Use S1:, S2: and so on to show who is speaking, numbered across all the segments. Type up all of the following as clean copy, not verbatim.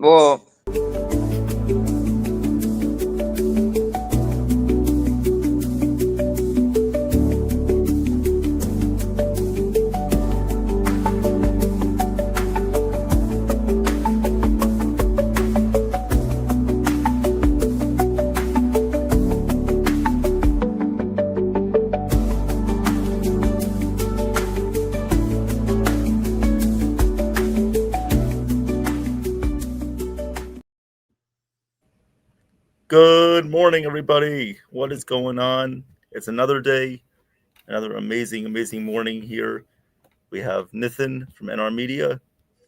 S1: Well,
S2: Good morning, everybody. What is going on? It's another day, another amazing morning here. We have Nathan from NR Media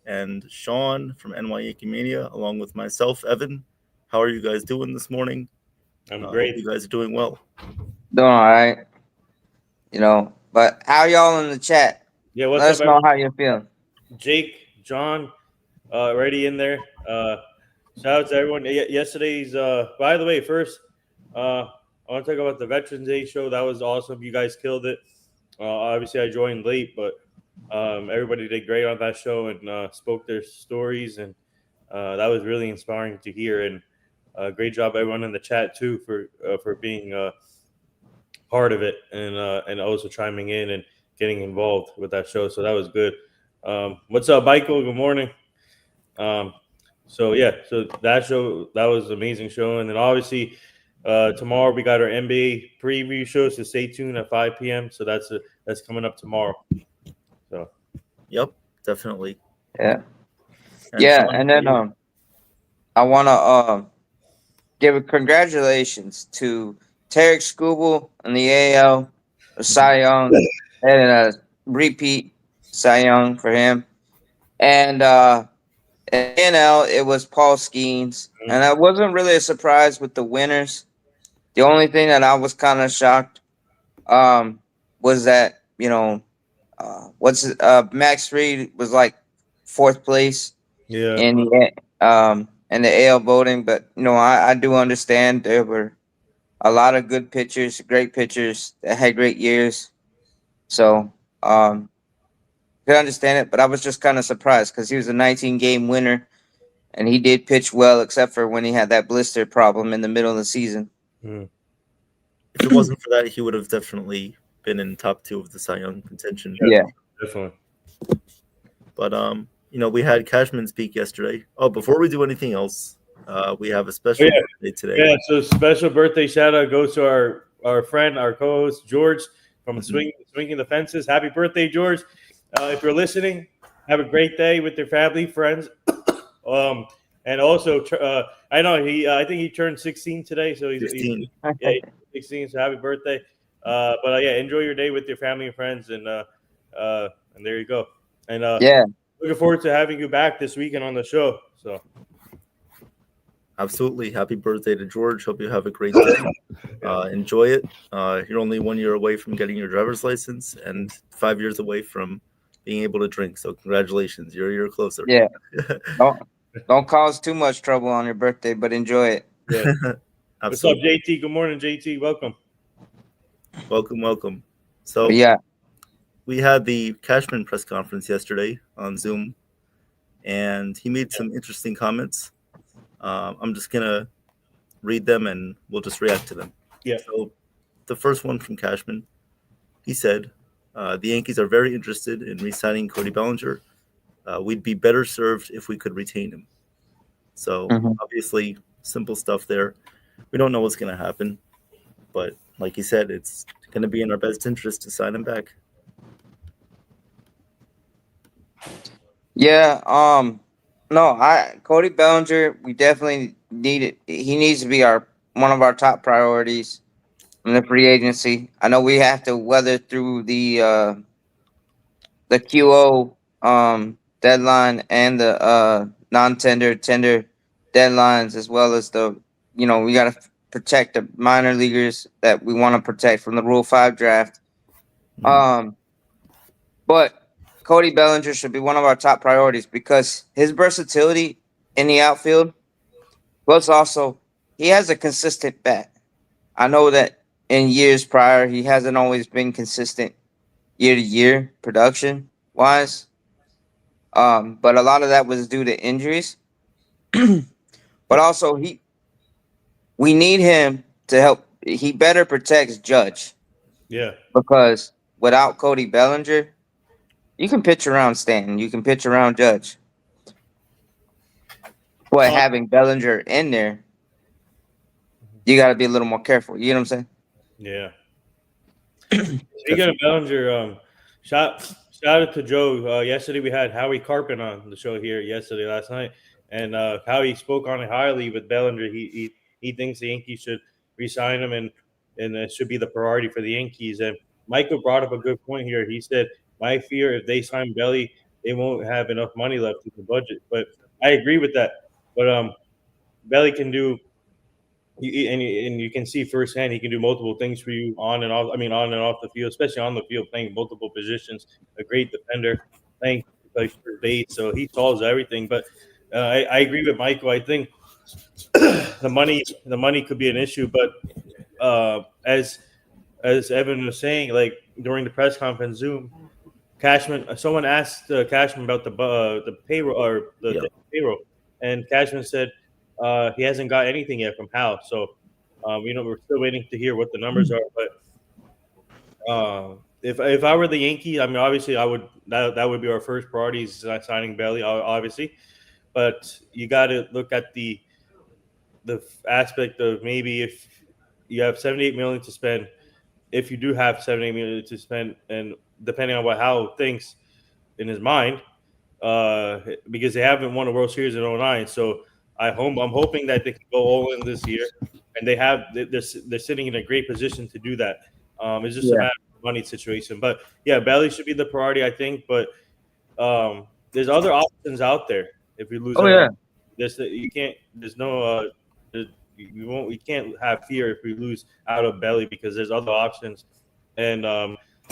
S2: and Sean from YANKE Mania, along with myself, Evan. How are you guys doing this morning?
S3: I'm great.
S2: Hope you guys are doing well.
S1: doing all right. But how y'all in the chat?
S3: Yeah, what's
S1: Let
S3: up,
S1: us know
S3: everyone?
S1: how you're feeling.
S3: Jake, John, already in there. Shout out to everyone. Yesterday's, by the way, first, I want to talk about the Veterans Day show. That was awesome. You guys killed it. Obviously, I joined late, but everybody did great on that show and spoke their stories, and that was really inspiring to hear. And great job, everyone in the chat too, for being part of it and also chiming in and getting involved with that show. So that was good. What's up, Michael? Good morning. So that show, that was an amazing show. And then obviously tomorrow we got our NBA preview show, so stay tuned at 5 p.m. So that's coming up tomorrow. So
S2: Yep, definitely.
S1: Yeah.
S2: And
S1: Yeah,
S2: Sean,
S1: and then I want to give a congratulations to Tarek Skubal in the AL, Cy Young, and a repeat Cy Young for him. And in NL, it was Paul Skeens. And I wasn't really a surprise with the winners. The only thing that I was kind of shocked was that, Max Reed was like fourth place in the AL voting, but I do understand there were a lot of good pitchers, great pitchers that had great years. So could understand it, but I was just kind of surprised because he was a 19-game winner and he did pitch well, except for when he had that blister problem in the middle of the season.
S2: If it wasn't for that, he would have definitely been in top 2 of the Cy Young contention.
S1: Yeah.
S3: definitely.
S2: But we had Cashman speak yesterday. Oh, before we do anything else, we have a special birthday today.
S3: Yeah, so special birthday shout out goes to our friend, our co-host George from Swinging the Fences. Happy birthday, George! If you're listening, have a great day with your family, friends. And also, I know I think he turned 16 today, so he's
S2: 16.
S3: He's 16. So happy birthday! But enjoy your day with your family and friends, and there you go. And looking forward to having you back this weekend on the show. So.
S2: Absolutely. Happy birthday to George. Hope you have a great day. Enjoy it. You're only 1 year away from getting your driver's license and 5 years away from being able to drink. So congratulations. You're a year closer.
S1: Yeah. Don't cause too much trouble on your birthday, but enjoy it.
S3: Yeah. What's up, JT? Good morning, JT. Welcome.
S2: Welcome. So we had the Cashman press conference yesterday on Zoom, and he made some interesting comments. I'm just going to read them and we'll just react to them.
S3: Yeah.
S2: So the first one from Cashman, he said, the Yankees are very interested in re-signing Cody Bellinger. We'd be better served if we could retain him. So obviously simple stuff there. We don't know what's going to happen, but like he said, it's going to be in our best interest to sign him back.
S1: Yeah. Cody Bellinger, we definitely need it. He needs to be one of our top priorities in the free agency. I know we have to weather through the QO deadline and the non-tender tender deadlines, as well as we got to protect the minor leaguers that we want to protect from the Rule 5 draft. But Cody Bellinger should be one of our top priorities because his versatility in the outfield, plus also he has a consistent bat. I know that in years prior, he hasn't always been consistent year to year production wise. But a lot of that was due to injuries. but also we need him to help. He better protects Judge
S3: Yeah.
S1: because without Cody Bellinger, you can pitch around Stanton, you can pitch around Judge, but
S3: Uh,
S1: having Bellinger in there, you got to be a little more careful. You know what I'm
S3: yeah. Speaking of
S2: Definitely.
S3: Bellinger, shout out to Joe. Yesterday we had Howie Carpin on the show here last night, and Howie spoke on it highly with Bellinger. He thinks the Yankees should re-sign him, and it should be the priority for the Yankees. And Michael brought up a good point here. He said, "My fear if they sign Belly, they won't have enough money left in the budget." But I agree with that. But Belly can do and you can see firsthand he can do multiple things for you on and off. I mean, on and off the field, especially on the field, playing multiple positions. A great defender, playing like first base, so he solves everything. But I agree with Michael. I think the money could be an issue, but as Evan was saying, like during the press conference Zoom, Cashman, someone asked Cashman about the payroll or
S2: Yeah.
S3: the payroll, and Cashman said he hasn't got anything yet from Hal. So, we're still waiting to hear what the numbers are. But if I were the Yankees, I mean, obviously, I would that would be our first priority is signing Bailey, obviously. But you got to look at the aspect of maybe if you have 78 million to spend, if you do have 78 million to spend, and depending on what Hal thinks in his mind, because they haven't won a World Series in '09. So I'm hoping that they can go all in this year, and they're sitting in a great position to do that. It's just a
S1: saying?
S3: matter of money situation. But yeah, Bailey should be the priority, I think. But there's other options out there. If we lose
S1: Oh
S3: out
S1: yeah.
S3: on this, you can't. There's no. We won't. We can't have fear if we lose out of Belly because there's other options. And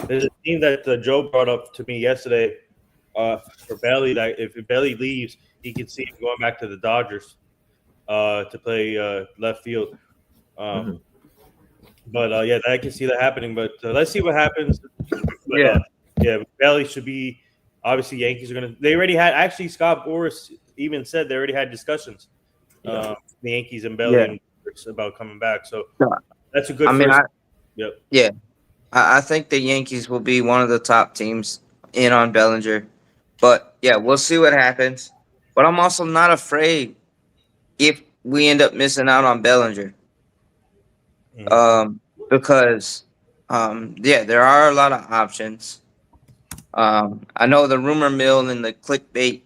S3: there's a team that Joe brought up to me yesterday for Belly that if Belly leaves, he can see him going back to the Dodgers to play left field. Um,
S2: Mhm.
S3: but yeah, I can see that happening. But let's see what happens. But
S1: Yeah.
S3: yeah, Belly should be obviously Yankees are gonna. They already had actually Scott Boras even said they already had discussions.
S2: Yeah.
S3: The Yankees and Belly
S1: Yeah.
S3: and about coming back. So
S1: No,
S3: that's a
S1: I
S3: good
S1: mean,
S3: first. Yep.
S1: yeah, I think the Yankees will be one of the top teams in on Bellinger, but yeah, we'll see what happens. But I'm also not afraid if we end up missing out on Bellinger,
S3: Mhm.
S1: because yeah, there are a lot of options. I know the rumor mill and the clickbait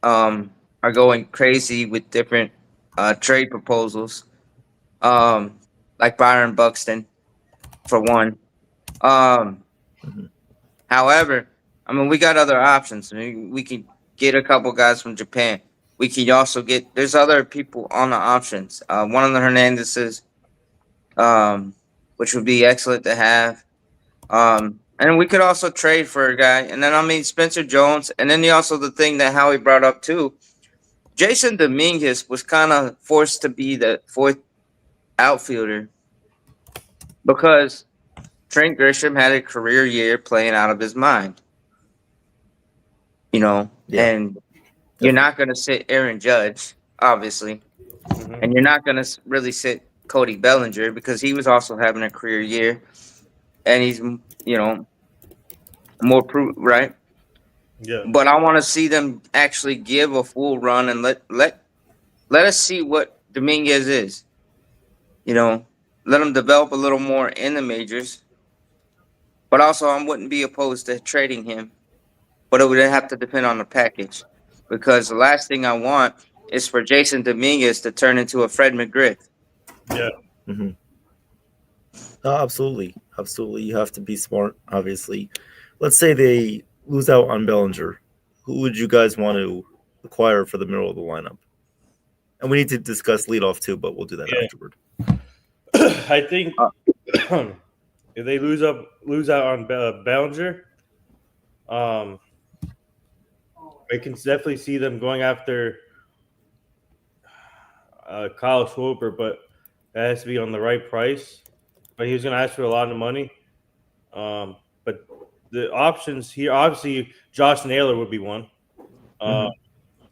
S1: are going crazy with different trade proposals, um, like Byron Buxton for one. Um,
S2: Mhm.
S1: However, I mean, we got other options. I mean, we could get a couple guys from Japan. We could also get. There's other people on the options. One of the Hernandezes, um, which would be excellent to have. And we could also trade for a guy. And then I mean Spencer Jones. And then also the thing that Howie brought up too. Jason Dominguez was kind of forced to be the fourth outfielder because Trent Grisham had a career year playing out of his mind.
S2: Yeah.
S1: And you're
S2: Definitely.
S1: not going to sit Aaron Judge, obviously,
S3: Mhm.
S1: and you're not going to really sit Cody Bellinger because he was also having a career year, and he's more right.
S3: Yeah.
S1: But I want to see them actually give a full run and let us see what Dominguez is. You know, let him develop a little more in the majors. But also, I wouldn't be opposed to trading him, but it would have to depend on the package because the last thing I want is for Jason Dominguez to turn into a Fred McGriff.
S3: Yeah.
S2: Hmm. Oh, absolutely. Absolutely. You have to be smart, obviously. Let's say they lose out on Bellinger. Who would you guys want to acquire for the middle of the lineup? And we need to discuss leadoff too, but we'll do that
S3: Yeah.
S2: afterward.
S3: I think
S1: Uh,
S3: if they lose out on Bellinger, um, I can definitely see them going after Kyle Schwarber, but that has to be on the right price. But he's going to ask for a lot of money. But the options here, obviously, Josh Naylor would be one. Uh,
S2: Hmm.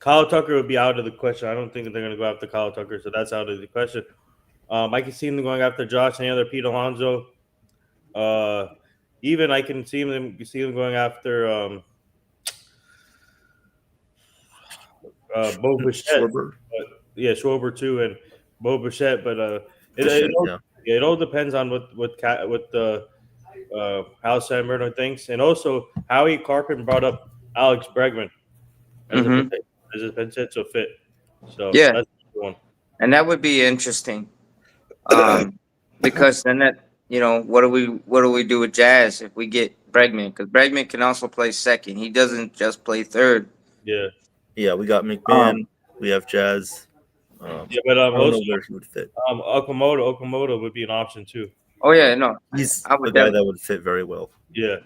S3: Kyle Tucker would be out of the question. I don't think that they're going to go after Kyle Tucker, so that's out of the question. I can see them going after Josh and the other Pete Alonso. Even I can see them going after Bo Bichette.
S2: Schwarber.
S3: Yeah, Schwarber too, and Bo Bichette. But
S2: Bichette, yeah.
S3: it all depends on what the Hal San Bernardino thinks, and also Howie Carpin brought up Alex Bregman as a potential fit. So
S1: Yeah.
S3: that's the one.
S1: And that would be interesting. Because then that what do we do with Jazz if we get Bregman? Because Bregman can also play second. He doesn't just play third.
S3: Yeah.
S2: Yeah, we got McMahon. We have Jazz.
S3: Yeah, but
S2: I don't
S3: also
S2: know where he would fit.
S3: Okamoto would be an option too.
S1: Oh yeah, no,
S2: He's
S1: I
S2: the
S1: would
S2: guy
S1: definitely.
S2: that would fit very well.
S3: Yeah.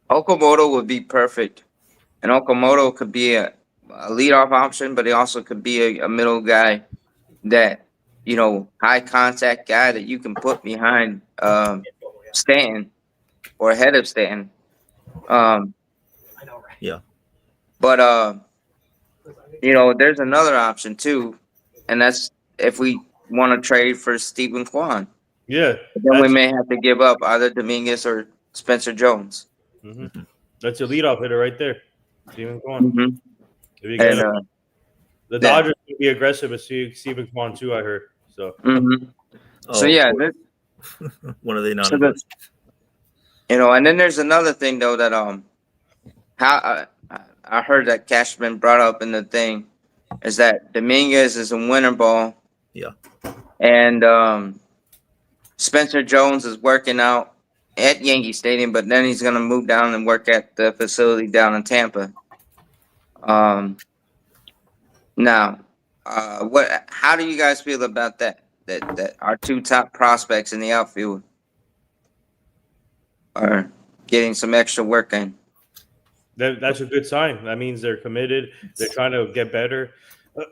S1: Okamoto would be perfect, and Okamoto could be a leadoff option, but he also could be a middle guy that high contact guy that you can put behind Stanton or ahead of Stanton.
S2: Yeah.
S1: But there's another option too, and that's if we want to trade for Stephen Kwan.
S3: Yeah.
S1: Then we may have to give up either Dominguez or Spencer Jones.
S3: Mm-hmm. That's your leadoff hitter right there, Stephen Kwan.
S1: Mm-hmm.
S3: If you get
S1: And
S3: the Dodgers will be aggressive with Stephen Kwan too. I heard so.
S1: mm-hmm.
S2: Oh,
S1: So yeah,
S2: when are they not?
S1: So and then there's another thing though that how I heard that Cashman brought up in the thing is that Dominguez is a winter ball.
S2: Yeah.
S1: And Spencer Jones is working out at Yankee Stadium, but then he's gonna move down and work at the facility down in Tampa. Now, how do you guys feel about that? That our two top prospects in the outfield are getting some extra work in.
S3: That's a good sign. That means they're committed. They're trying to get better,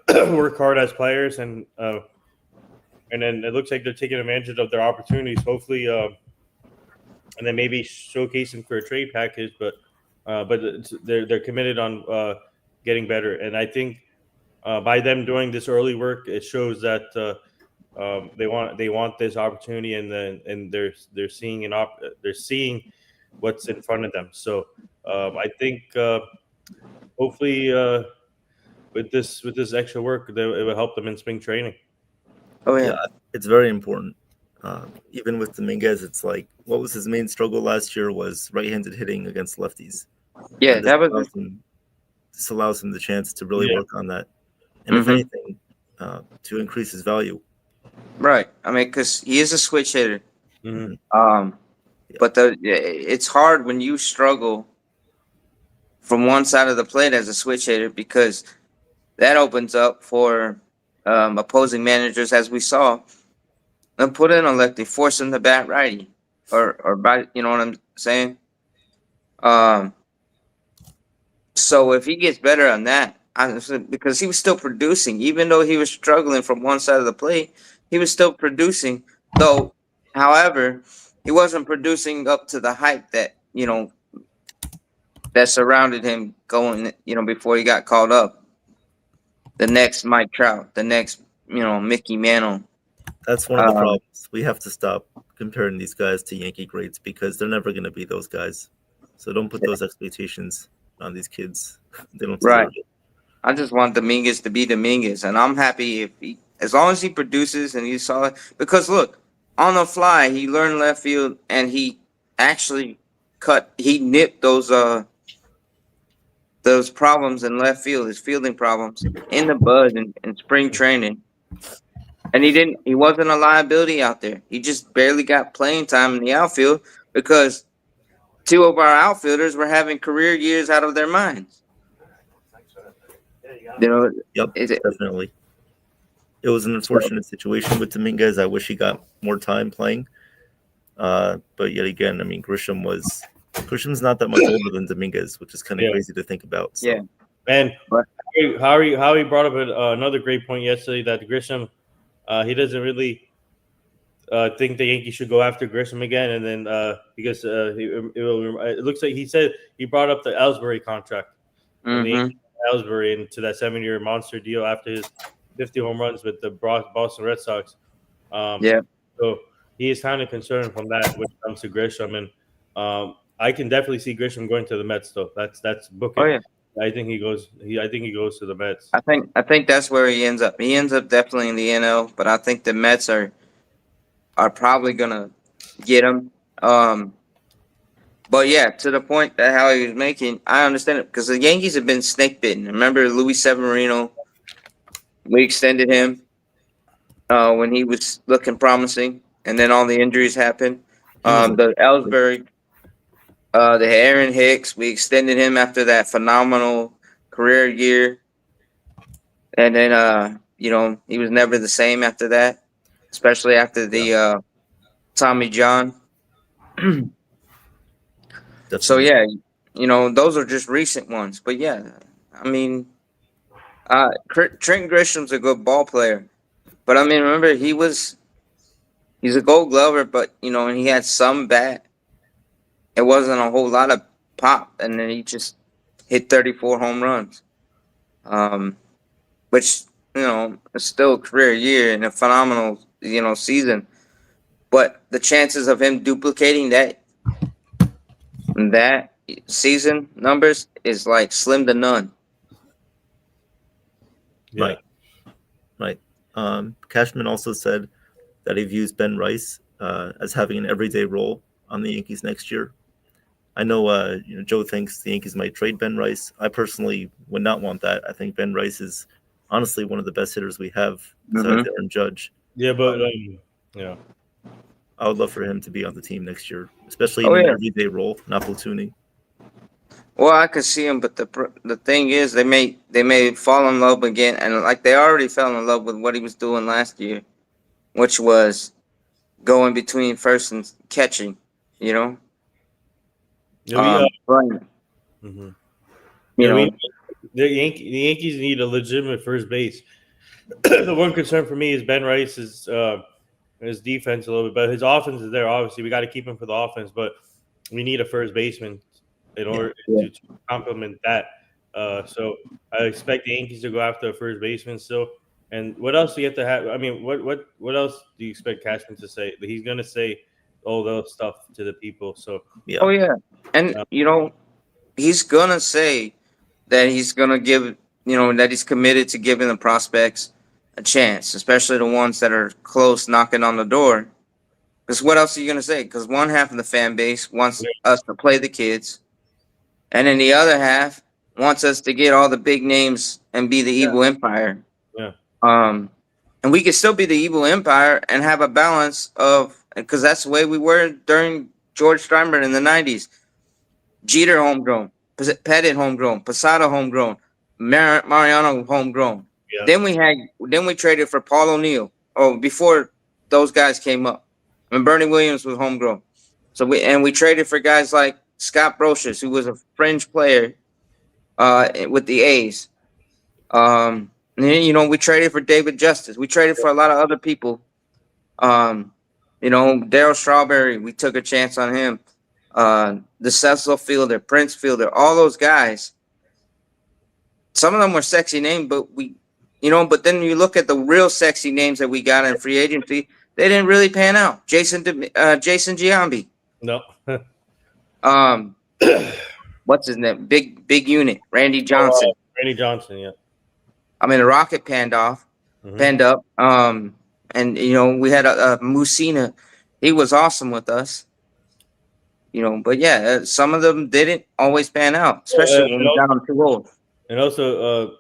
S3: work hard as players, and then it looks like they're taking advantage of their opportunities. Hopefully, and then maybe showcase them for a trade package. But they're committed on getting better, and I think by them doing this early work, it shows that they want this opportunity, and they're seeing they're seeing what's in front of them. So I think hopefully with this extra work, it will help them in spring training.
S1: Oh yeah,
S2: it's very important. Even with Dominguez, it's like what was his main struggle last year was right-handed hitting against lefties.
S1: Yeah, that was.
S2: This allows him the chance to really work on that, and if anything, to increase his value.
S1: Right. I mean, because he is a switch hitter.
S3: Mm-hmm.
S1: But it's hard when you struggle from one side of the plate as a switch hitter because that opens up for opposing managers, as we saw, and put in a lefty, force him to bat righty, or by you know what I'm saying. So if he gets better on that, because he was still producing, even though he was struggling from one side of the plate, he was still producing. Though, however, he wasn't producing up to the hype that that surrounded him going, before he got called up. The next Mike Trout, the next, Mickey Mantle.
S2: That's one of the problems. We have to stop comparing these guys to Yankee greats because they're never going to be those guys. So don't put those expectations on these kids. They don't deserve it.
S1: I just want Dominguez to be Dominguez, and I'm happy as long as he produces and you saw it. Because look, on the fly, he learned left field, and he actually nipped those problems in left field, his fielding problems, in the bud in spring training. And he wasn't a liability out there. He just barely got playing time in the outfield because two of our outfielders were having career years out of their minds.
S2: Yep, definitely. It was an unfortunate situation with Dominguez. I wish he got more time playing. But yet again, I mean, Grisham's not that much older than Dominguez, which is kind of crazy to think about. So.
S1: Yeah.
S3: And Howie brought up another great point yesterday that Grisham, he doesn't really think the Yankees should go after Grisham again, and then because it looks like he said he brought up the Ellsbury contract.
S1: Mm-hmm.
S3: Ellsbury into that 7-year monster deal after his 50 home runs with the Boston Red Sox.
S1: Yeah.
S3: So he is kind of concerned from that when it comes to Grisham, and I can definitely see Grisham going to the Mets. Though that's book
S1: Oh
S3: it.
S1: yeah.
S3: I think he goes. I think he goes to the Mets.
S1: I think that's where he ends up. He ends up definitely in the NL, but I think the Mets are probably gonna get him. But yeah, to the point that how he was making, I understand it because the Yankees have been snake bitten. Remember Luis Severino? We extended him when he was looking promising, and then all the injuries happened.
S2: He was a
S1: The Ellsbury, the Aaron Hicks, we extended him after that phenomenal career year, and then he was never the same after that, especially after
S2: yeah,
S1: the Tommy John. So
S2: definitely.
S1: yeah, those are just recent ones. But yeah, I mean, Trent Grisham's a good ball player, but I mean, remember he's a Gold Glover, but and he had some bat. It wasn't a whole lot of pop, and then he just hit 34 home runs, um, which is still a career year and a phenomenal season. But the chances of him duplicating that season numbers is like slim to none.
S3: Yeah.
S2: Right, right. Cashman also said that he views Ben Rice as having an everyday role on the Yankees next year. I know, Joe thinks the Yankees might trade Ben Rice. I personally would not want that. I think Ben Rice is honestly one of the best hitters we have besides
S1: Mm-hmm.
S2: Aaron Judge.
S3: Yeah, but yeah.
S2: I would love for him to be on the team next year, especially
S1: Oh
S2: in an
S1: yeah.
S2: everyday role, not platooning.
S1: Well, I could see him, but the thing is, they may fall in love again, and like they already fell in love with what he was doing last year, which was going between first and catching. You know,
S3: Yeah, we
S1: but
S3: mhm.
S1: you
S3: yeah we
S1: know,
S3: the Yankees need a legitimate first base. The one concern for me is Ben Rice's his defense a little bit, but his offense is there. Obviously, we got to keep him for the offense, but we need a first baseman in
S2: Yeah.
S3: order
S1: Yeah.
S3: to complement that. So I expect the Yankees to go after a first baseman still. And what else do you have to have? I mean, what else do you expect Cashman to say? He's gonna say all those stuff to the people. So
S2: Yeah,
S1: oh yeah, and
S3: uh,
S1: he's gonna say that he's gonna give that he's committed to giving the prospects a chance, especially the ones that are close knocking on the door. Because what else are you gonna say? Because one half of the fan base wants us to play the kids, and then the other half wants us to get all the big names and be the evil empire.
S3: yeah,
S1: Um, and we could still be the evil empire and have a balance of because that's the way we were during George Steinbrenner in the '90s. Jeter homegrown, Pettit homegrown, Posada homegrown, Mariano homegrown.
S3: yeah,
S1: Then we traded for Paul O'Neill. Oh, before those guys came up, when Bernie Williams was homegrown. So we traded for guys like Scott Brocious, who was a fringe player with the A's. And then, we traded for David Justice. We traded for a lot of other people. Um, Daryl Strawberry, we took a chance on him. The Cecil Fielder, Prince Fielder, all those guys. Some of them were sexy names, but but then you look at the real sexy names that we got in free agency, they didn't really pan out. Jason Giambi.
S3: no,
S1: Um, what's his name? Big unit, Randy Johnson.
S3: Randy Johnson, yeah.
S1: I mean, the Rocket panned
S3: Mhm.
S1: up. And we had a Musina. He was awesome with us. But yeah, some of them didn't always pan out,
S3: Uh,
S1: especially when we got them too old.
S3: and also,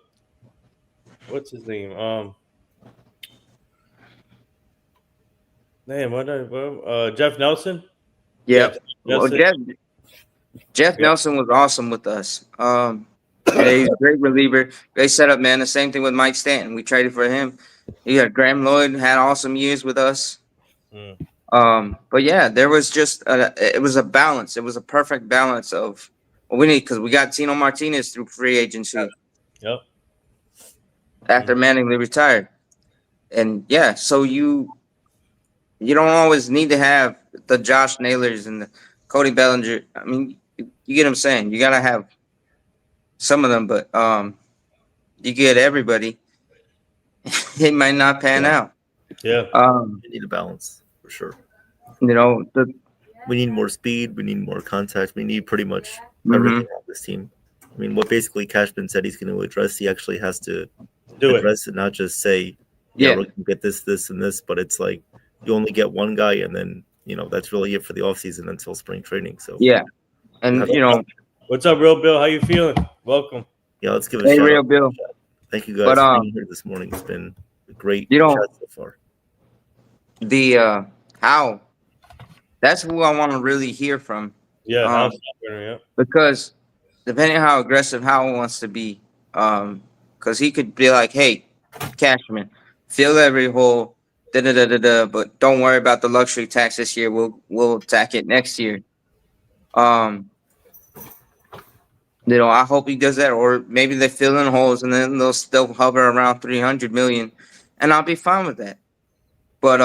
S3: what's his name? Name Jeff Nelson. Yeah,
S1: Yep. Well,
S3: Nelson.
S1: Jeff
S3: Yeah,
S1: Nelson was awesome with us. Yeah, he's a great reliever. Great setup, man. The same thing with Mike Stanton. We traded for him. Yeah, Graham Lloyd had awesome years with us.
S3: Mm.
S1: But yeah, there was just it was a balance. It was a perfect balance of what we need because we got Tino Martinez through free agency
S3: Yep.
S1: after Manning retired, and yeah, so you don't always need to have the Josh Naylors and the Cody Bellinger. I mean, you get what I'm saying. You gotta have some of them, but you get everybody, it might not pan
S2: Yeah.
S1: out.
S3: Yeah.
S2: We need a balance for sure.
S1: You know,
S2: We need more speed. We need more contact. We need pretty much everything
S1: mhm.
S2: on this team. I mean, what basically Cashman said he's going to address, he actually has to
S3: Do it.
S2: address it, not just say, yeah,
S1: Yeah.
S2: we're going to get this, this, and this, but it's like you only get one guy, and then, that's really it for the offseason until spring training. So,
S1: Yeah.
S2: you
S1: And
S2: have to,
S3: What's up, Real Bill? How you feeling? Welcome.
S2: yeah, let's give a
S1: hey,
S2: shout
S1: Real
S2: out.
S1: Bill.
S2: Thank you
S1: But
S2: guys for being here this morning. It's been a great
S1: you know,
S2: chat so far.
S1: the how that's who I want to really hear from.
S3: Yeah,
S1: Um,
S3: how's yeah.
S1: because depending how aggressive Howell wants to be, because he could be like, "Hey, Cashman, fill every hole, da da da da da, but don't worry about the luxury tax this year. We'll attack it next year." Um, I hope he does that, or maybe they fill in holes and then they'll still hover around 300 million, and I'll be fine with that. But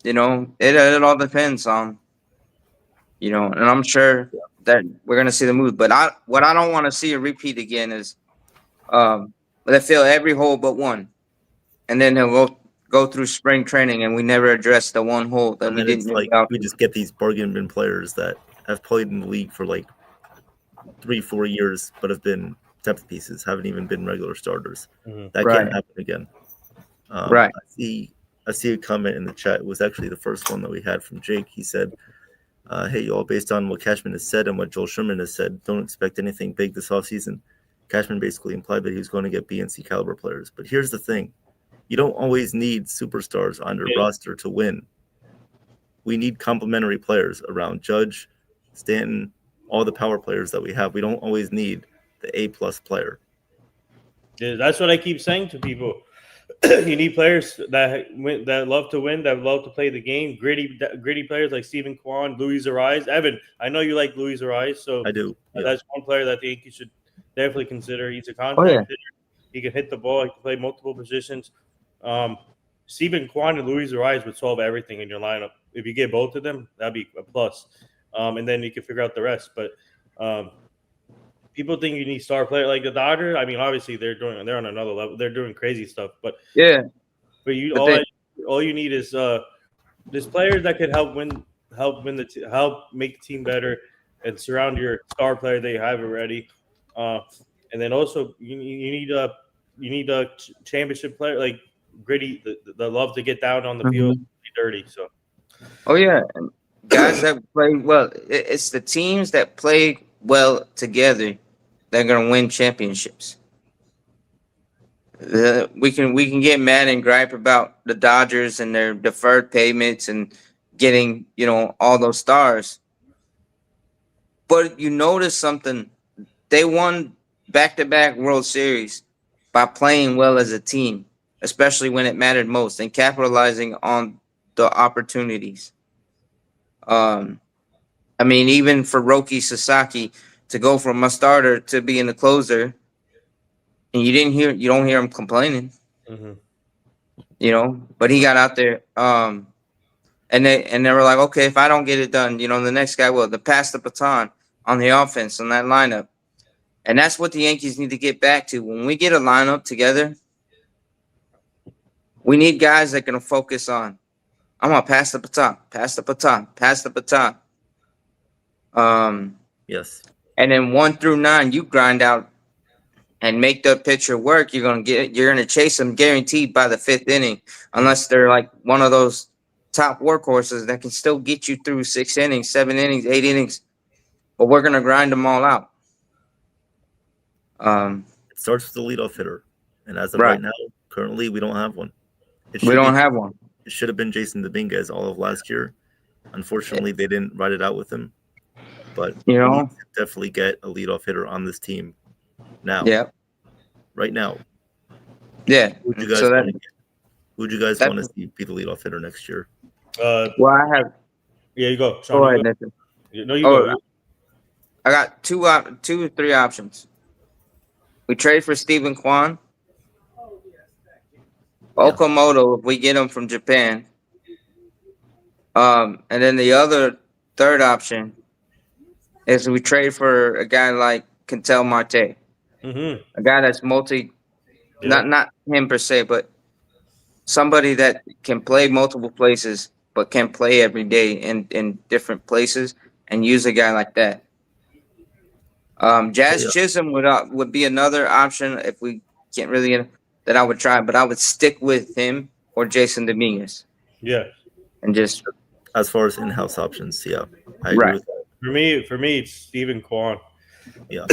S1: it all depends on and I'm sure that we're gonna see the move. But what I don't want to see a repeat again is they fill every hole but one, and then they'll go through spring training and we never address the one hole that
S2: And
S1: we
S2: then
S1: didn't
S2: it's
S1: really
S2: like
S1: out.
S2: we just get these bargain bin players that have played in the league for like 3-4 years, but have been depth pieces, haven't even been regular starters.
S3: Mhm.
S2: That
S1: Right.
S2: can't happen again.
S1: Right.
S2: I see a comment in the chat. It was actually the first one that we had from Jake. He said, "Hey y'all, based on what Cashman has said and what Joel Sherman has said, don't expect anything big this offseason." Cashman basically implied that he was going to get BNC caliber players. But here's the thing: you don't always need superstars on your roster to win. We need complementary players around Judge, Stanton, all the power players that we have. We don't always need the A+ player.
S3: Yeah, that's what I keep saying to people. You need players that love to win, that love to play the game. Gritty players like Steven Kwan, Luis Ariz. Evan, I know you like Luis Ariz, so
S2: I do. Yeah.
S3: that's one player that the Yankees should definitely consider. He's a
S1: Oh
S3: contact
S1: yeah.
S3: hitter. He can hit the ball. He can play multiple positions. Steven Kwan and Luis Ariz would solve everything in your lineup. If you get both of them, that'd be a plus. And then you can figure out the rest. But people think you need star player like the Dodgers. I mean, obviously they're on another level. They're doing crazy stuff. But
S1: Yeah.
S3: but you
S1: But
S3: all you need is there's players that could help help make the team better and surround your star player that you have already. And then also you need a championship player like Gritty, the love to get down on the field, be dirty. So
S1: Oh yeah. And guys that play well. It's the teams that play well together that are gonna win championships. We can get mad and gripe about the Dodgers and their deferred payments and getting all those stars, but you notice something: they won back-to-back World Series by playing well as a team, especially when it mattered most and capitalizing on the opportunities. Um, I mean, even for Roki Sasaki to go from a starter to being a closer, and you don't hear him complaining, but he got out there. And they were like, okay, if I don't get it done, the next guy will. To pass the baton on the offense on that lineup, and that's what the Yankees need to get back to. When we get a lineup together, we need guys that can focus on. I'm gonna pass the baton, pass the baton, pass the baton.
S2: Yes.
S1: And then 1 through 9, you grind out and make the pitcher work. You're gonna chase them guaranteed by the 5th inning, unless they're like one of those top workhorses that can still get you through 6 innings, 7 innings, 8 innings. But we're gonna grind them all out.
S2: It starts with the leadoff hitter, and as of
S1: Right.
S2: right now, currently we don't have one.
S1: We don't have one.
S2: It should have been Jason Dominguez all of last year. Unfortunately, they didn't ride it out with him. But we need to definitely get a leadoff hitter on this team now.
S1: Yeah.
S2: Right now.
S1: Yeah.
S2: Who'd you guys
S1: So
S2: want to get? Who'd you guys want to see be the leadoff hitter next year?
S1: Well, I have.
S3: Yeah, you go. Sean,
S1: Go ahead, Nathan.
S3: No, you go.
S1: I got two or three options. We trade for Steven Kwan. Okamoto, if we get him from Japan. And then the third option is we trade for a guy like Ketel Marte, a guy that's
S3: Yeah.
S1: Not him per se, but somebody that can play multiple places, but can play every day in different places, and use a guy like that. Jazz
S2: Yeah,
S1: Chisholm would be another option if we can't really that I would try, but I would stick with him or Jason Dominguez
S3: Yeah.
S1: and just
S2: as far as in-house options, yeah, I agree
S1: right.
S2: with that.
S3: For me, it's Stephen Kwan.
S2: Yeah,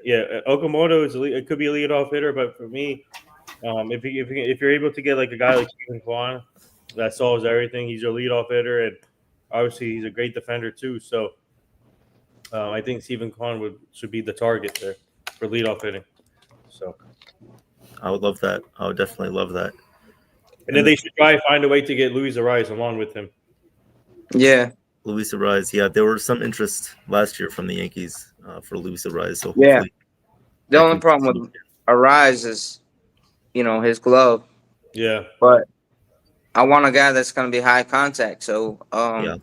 S3: Yeah, Okamoto it could be a leadoff hitter, but for me, if you're able to get like a guy like Stephen Kwan, that solves everything. He's your leadoff hitter, and obviously he's a great defender too. So I think Stephen Kwan should be the target there for leadoff hitting. So
S2: I would love that. I would definitely love that.
S3: and then they should try and find a way to get Luis Ariz along with him.
S1: Yeah,
S2: Luis Ariz, yeah, there was some interest last year from the Yankees for Luis Ariz, so
S1: yeah.
S2: hopefully
S1: The
S2: that
S1: only
S2: can
S1: problem
S2: continue.
S1: with Arise is his glove,
S3: Yeah,
S1: but I want a guy that's going to be high contact. So
S2: Yeah,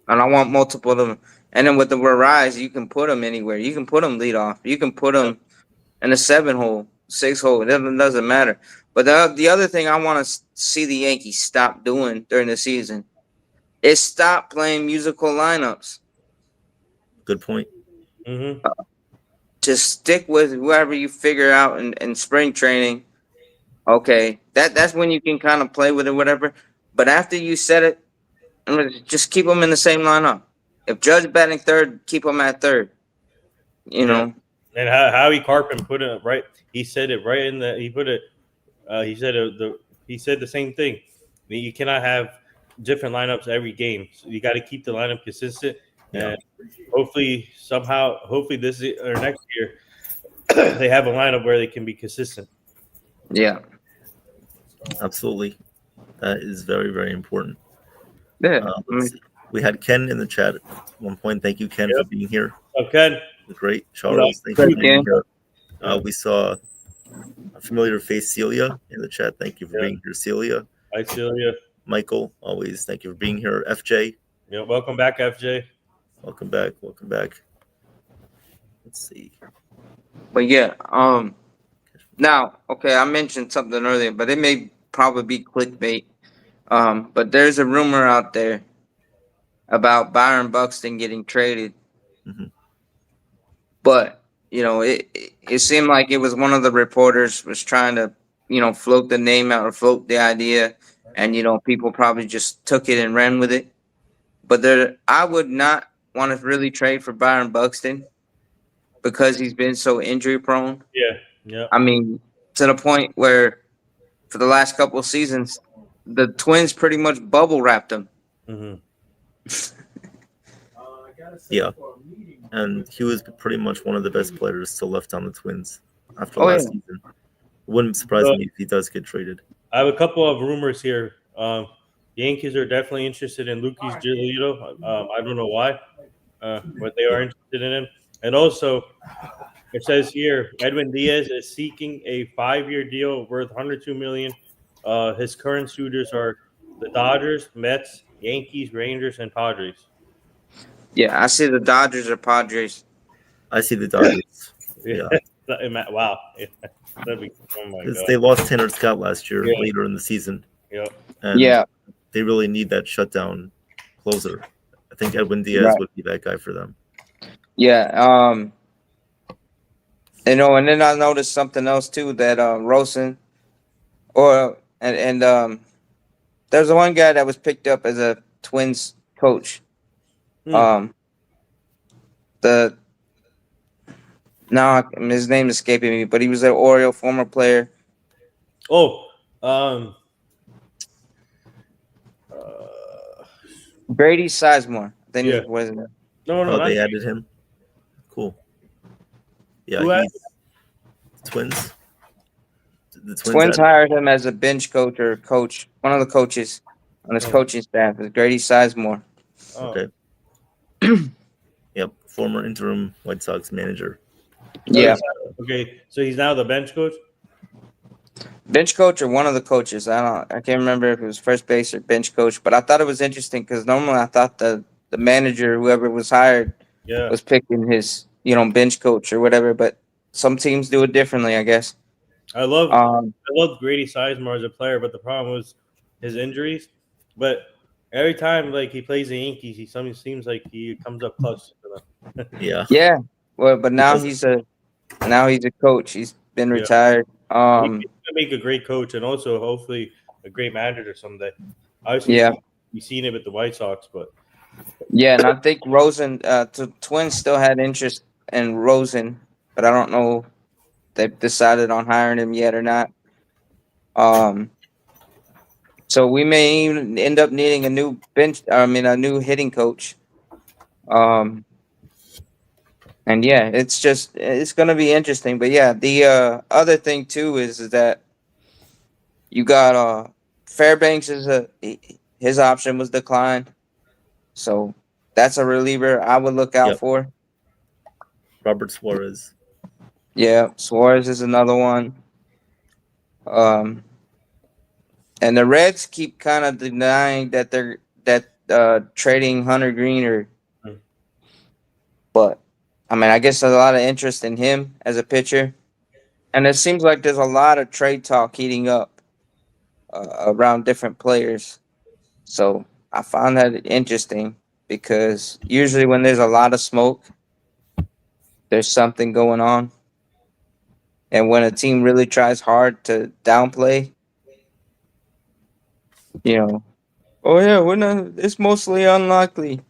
S1: and I want multiple of them. And then with the Arise, you can put them anywhere. You can put them lead off. You can put them in a 7 hole, 6 hole. It doesn't matter. But the other thing I want to see the Yankees stop doing during the season is stop playing musical lineups.
S2: good point.
S3: mm-hmm.
S1: Just stick with whoever you figure out in spring training. Okay, that's when you can kind of play with it, whatever. But after you set it, just keep them in the same lineup. If Judge batting third, keep him at third. You
S3: Yeah.
S1: know,
S3: And Howie Carpin put it right. He said it right in the. He put it. He said He said the same thing. I mean, you cannot have different lineups every game. So you got to keep the lineup consistent.
S2: Yeah,
S3: And hopefully this or next year, they have a lineup where they can be consistent.
S1: yeah,
S2: absolutely. That is very, very important.
S1: yeah.
S2: Let's see. We had Ken in the chat at one point. Thank you, Ken, for
S3: Yep.
S2: being here.
S3: Okay.
S2: Great. Charles, thank you
S1: Good,
S2: for being
S1: Ken.
S2: here.
S3: Yeah.
S2: We saw a familiar face, Celia, in the chat. Thank you for
S3: Yeah.
S2: being here, Celia.
S3: Hi, Celia.
S2: Michael, always thank you for being here. FJ,
S3: Yeah, welcome back, FJ.
S2: welcome back. Welcome back. Let's see.
S1: But yeah, now, okay, I mentioned something earlier, but it may probably be clickbait. But there's a rumor out there about Byron Buxton getting traded.
S2: Mhm.
S1: But it seemed like it was one of the reporters was trying to float the name out or float the idea, and people probably just took it and ran with it. But I would not want to really trade for Byron Buxton because he's been so injury prone.
S3: Yeah. Yeah.
S1: I mean, to the point where for the last couple of seasons, the Twins pretty much bubble wrapped him.
S3: Mm-hmm.
S2: Yeah, and he was pretty much one of the best players still left on the Twins after
S1: Oh,
S2: last
S1: yeah.
S2: season. It wouldn't surprise me if he does get traded.
S3: I have a couple of rumors here. Yankees are definitely interested in Lucas Giolito. I don't know why, but they are interested in him. And also, it says here Edwin Diaz is seeking a 5-year deal worth $102 million. His current suitors are the Dodgers, Mets, Yankees, Rangers, and Padres.
S1: Yeah, I see the Dodgers or Padres.
S2: I see the Dodgers. Yeah,
S3: Wow. That'd be, oh my
S2: because
S3: god.
S2: they lost Tanner Scott last year
S3: Yeah.
S2: later in the season,
S3: Yep.
S2: and
S1: Yeah,
S2: they really need that shutdown closer. I think Edwin Diaz
S1: Right.
S2: would be that guy for them.
S1: yeah. And then I noticed something else too that Rosen there's one guy that was picked up as a Twins coach.
S3: Hmm.
S1: The now his name is escaping me, but he was an Oriole former player.
S3: Oh,
S1: Brady Sizemore. I think
S3: Yeah.
S1: it was.
S3: no,
S2: Oh,
S3: not
S2: they added him. Cool. Yeah,
S3: Who
S2: he's Twins. The
S1: Twins
S2: added-
S1: hired him as a bench coach or coach, one of the coaches on his
S3: Oh.
S1: coaching staff is Grady Sizemore.
S3: Oh.
S2: Okay. Yep, former interim White Sox manager.
S1: Yeah,
S3: Okay, so he's now the bench coach.
S1: bench coach or one of the coaches. I can't remember if it was first base or bench coach, but I thought it was interesting because normally I thought the manager, whoever was hired,
S3: Yeah.
S1: was picking his bench coach or whatever. But some teams do it differently, I guess.
S3: I love
S1: Um,
S3: I loved Grady Sizemore as a player, but the problem was his injuries. But every time like he plays the Yankees, he sometimes seems like he comes up clutch for them.
S2: Yeah.
S1: yeah. Well, but
S2: He
S1: now
S2: doesn't.
S1: he's a coach. He's been
S3: Yeah,
S1: retired.
S3: he's gonna make a great coach and also hopefully a great manager someday. Obviously,
S1: Yeah,
S3: we've seen it with the White Sox, but
S1: yeah, and I think Rosen, the Twins still had interest in Rosen, but I don't know if they've decided on hiring him yet or not. Um, so we may even end up needing a new bench. I mean, a new hitting coach. Um, and yeah, it's gonna be interesting. But yeah, the other thing too is that you got Fairbanks his option was declined, so that's a reliever I would look out
S2: Yep.
S1: for.
S2: Robert Suarez.
S1: Yeah, Suarez is another one. Um, and the Reds keep kind of denying that they're trading Hunter Green but I mean, I guess there's a lot of interest in him as a pitcher, and it seems like there's a lot of trade talk heating up around different players. So I found that interesting because usually when there's a lot of smoke, there's something going on, and when a team really tries hard to downplay, you know, oh yeah, we're not. It's mostly unlikely.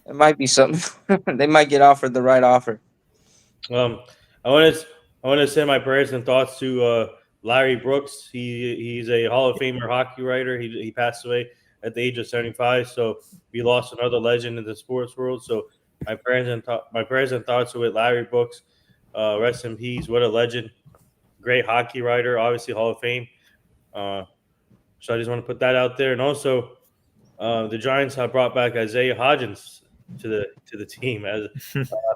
S1: It might be something. They might get offered the right offer.
S3: um, I want to I want to send my prayers and thoughts to Larry Brooks. He's a Hall of Famer hockey writer. He passed away at the age of 75. So we lost another legend in the sports world. So my prayers and thoughts are with Larry Brooks. Rest in peace. What a legend. Great hockey writer. Obviously Hall of Fame. Uh, so I just want to put that out there. And also, the Giants have brought back Isaiah Hodgins to the team as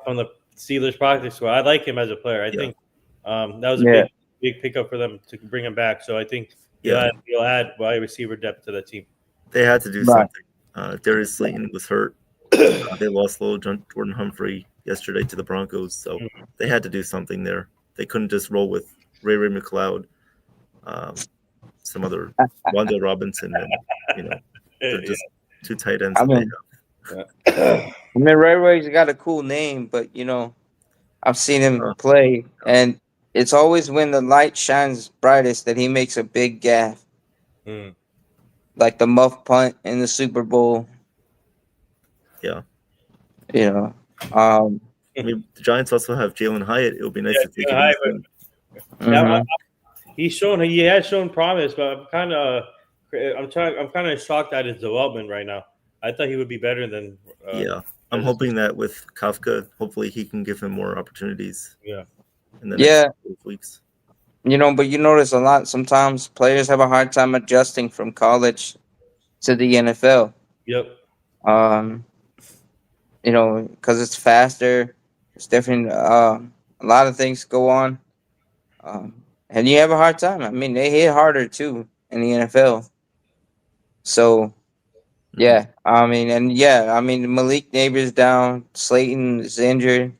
S3: from the Steelers practice squad. I like him as a player. I
S2: Yeah.
S3: think that was a
S1: Yeah,
S3: big pickup for them to bring him back. So I think
S2: Yeah.
S3: he'll add wide receiver depth to the team.
S2: They had to do
S1: right.
S2: something. Darius Slayton was hurt. They lost little Jordan Humphrey yesterday to the Broncos, so they had to do something there. They couldn't just roll with Ray McLeod, some other Wandale Robinson, and they're just two tight ends
S1: I
S2: that they
S1: mean,
S2: have.
S3: Yeah.
S1: I mean, Ray Ray's got a cool name, but I've seen him play, and it's always when the light shines brightest that he makes a big gaff,
S3: Mm.
S1: like the muff punt in the Super Bowl.
S2: Yeah.
S1: You know, um,
S2: I mean, the Giants also have Jalen Hyatt. It would be nice if they could
S3: High,
S2: use
S3: but
S2: him.
S3: now,
S1: mhm.
S3: he has shown promise, but I'm kind of shocked at his development right now. I thought he would be better than
S2: Yeah. I'm
S3: as a-
S2: hoping that with Kafka, hopefully he can give him more opportunities
S3: yeah.
S2: in the next
S1: Yeah,
S2: couple of weeks.
S1: but you notice a lot. Sometimes players have a hard time adjusting from college to the NFL.
S3: Yep.
S1: Um, because it's faster, it's different. A lot of things go on, and you have a hard time. I mean, they hit harder too in the NFL. So
S2: Mhm.
S1: yeah, I mean Malik Neighbors down, Slayton is injured.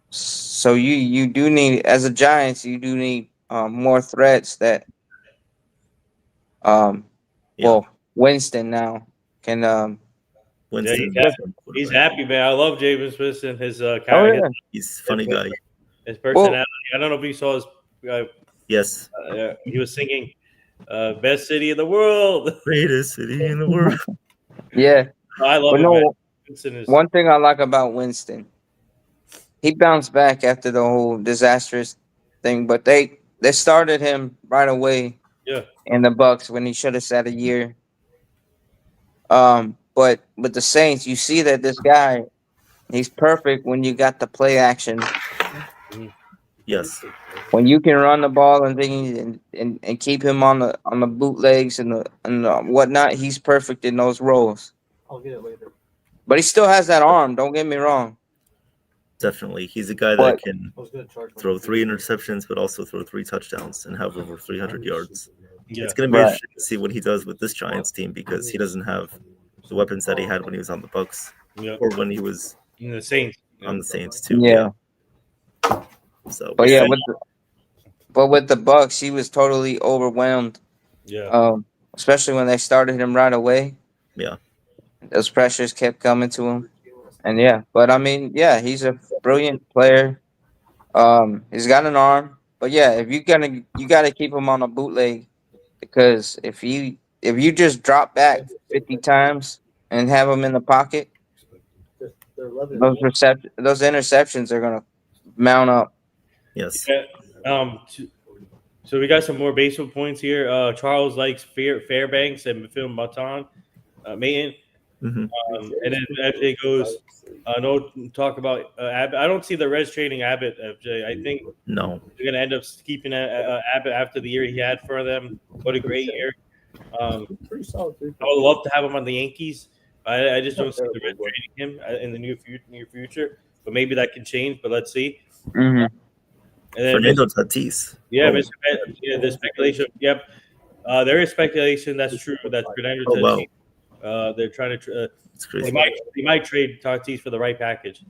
S1: So you do need, as a Giants, you do need more threats that um
S2: Yeah.
S1: well, Winston now can
S3: Yeah,
S2: Winston
S1: flip.
S2: is one
S3: he's
S2: quarterback.
S3: happy, man. I love James Winston, his
S1: Oh
S3: his,
S1: yeah.
S2: He's a funny guy.
S3: his
S1: Well,
S3: personality. I don't know if you saw his.
S2: Yes.
S3: He was singing "Best City in the World."
S2: Greatest city in the world.
S1: yeah.
S3: I love
S1: But
S3: him, man.
S1: no,
S3: Winston is
S1: one thing I like about Winston, he bounced back after the whole disastrous thing, but they started him right away
S3: yeah.
S1: in the Bucks when he should have sat a year. But with the Saints, you see that this guy, he's perfect when you got the play action.
S3: Mhm.
S2: Yes.
S1: When you can run the ball and things and keep him on the bootlegs and whatnot, he's perfect in those roles. But he still has that arm. Don't get me wrong.
S2: Definitely. He's a guy that
S1: But
S2: can throw 3 interceptions, but also throw 3 touchdowns and have over 300 yards.
S3: Yeah.
S2: It's going to be
S1: right,
S2: interesting to see what he does with this Giants team because he doesn't have the weapons that he had when he was on the Bucks
S3: Yeah.
S2: or when he was
S3: In the Saints.
S2: on the Saints too.
S1: yeah.
S2: So
S1: But
S2: we'll
S1: yeah,
S2: see.
S1: but with the Bucks, he was totally overwhelmed.
S3: Yeah.
S1: Especially when they started him right away.
S2: Yeah.
S1: Those pressures kept coming to him, and yeah. But I mean, yeah, he's a brilliant player. He's got an arm, but yeah, if you gotta keep him on a bootleg because if you just drop back 50 times and have him in the pocket, those interceptions are gonna mount up.
S2: Yes.
S3: Yeah. So we got some more baseball points here. Charles likes Fairbanks and Phil Maton, Mayton.
S2: Hmm.
S3: And then FJ goes, no talk about Abbott. I don't see the Reds trading Abbott, FJ. I think
S2: No.
S3: they're going to end up keeping Abbott after the year he had for them. What a great year. I would love to have him on the Yankees. I just don't see the Reds trading him in the near future. But maybe that can change, but let's see.
S1: Mm-hmm.
S3: And then
S2: Fernando Tatis.
S3: yeah,
S2: Oh,
S3: Mr. Yeah, the speculation. Yep. There is speculation that's true. That's Fernando
S2: oh wow.
S3: Tatis. They're trying to.
S2: It's
S3: They
S2: crazy.
S3: might trade Tatis for the right package.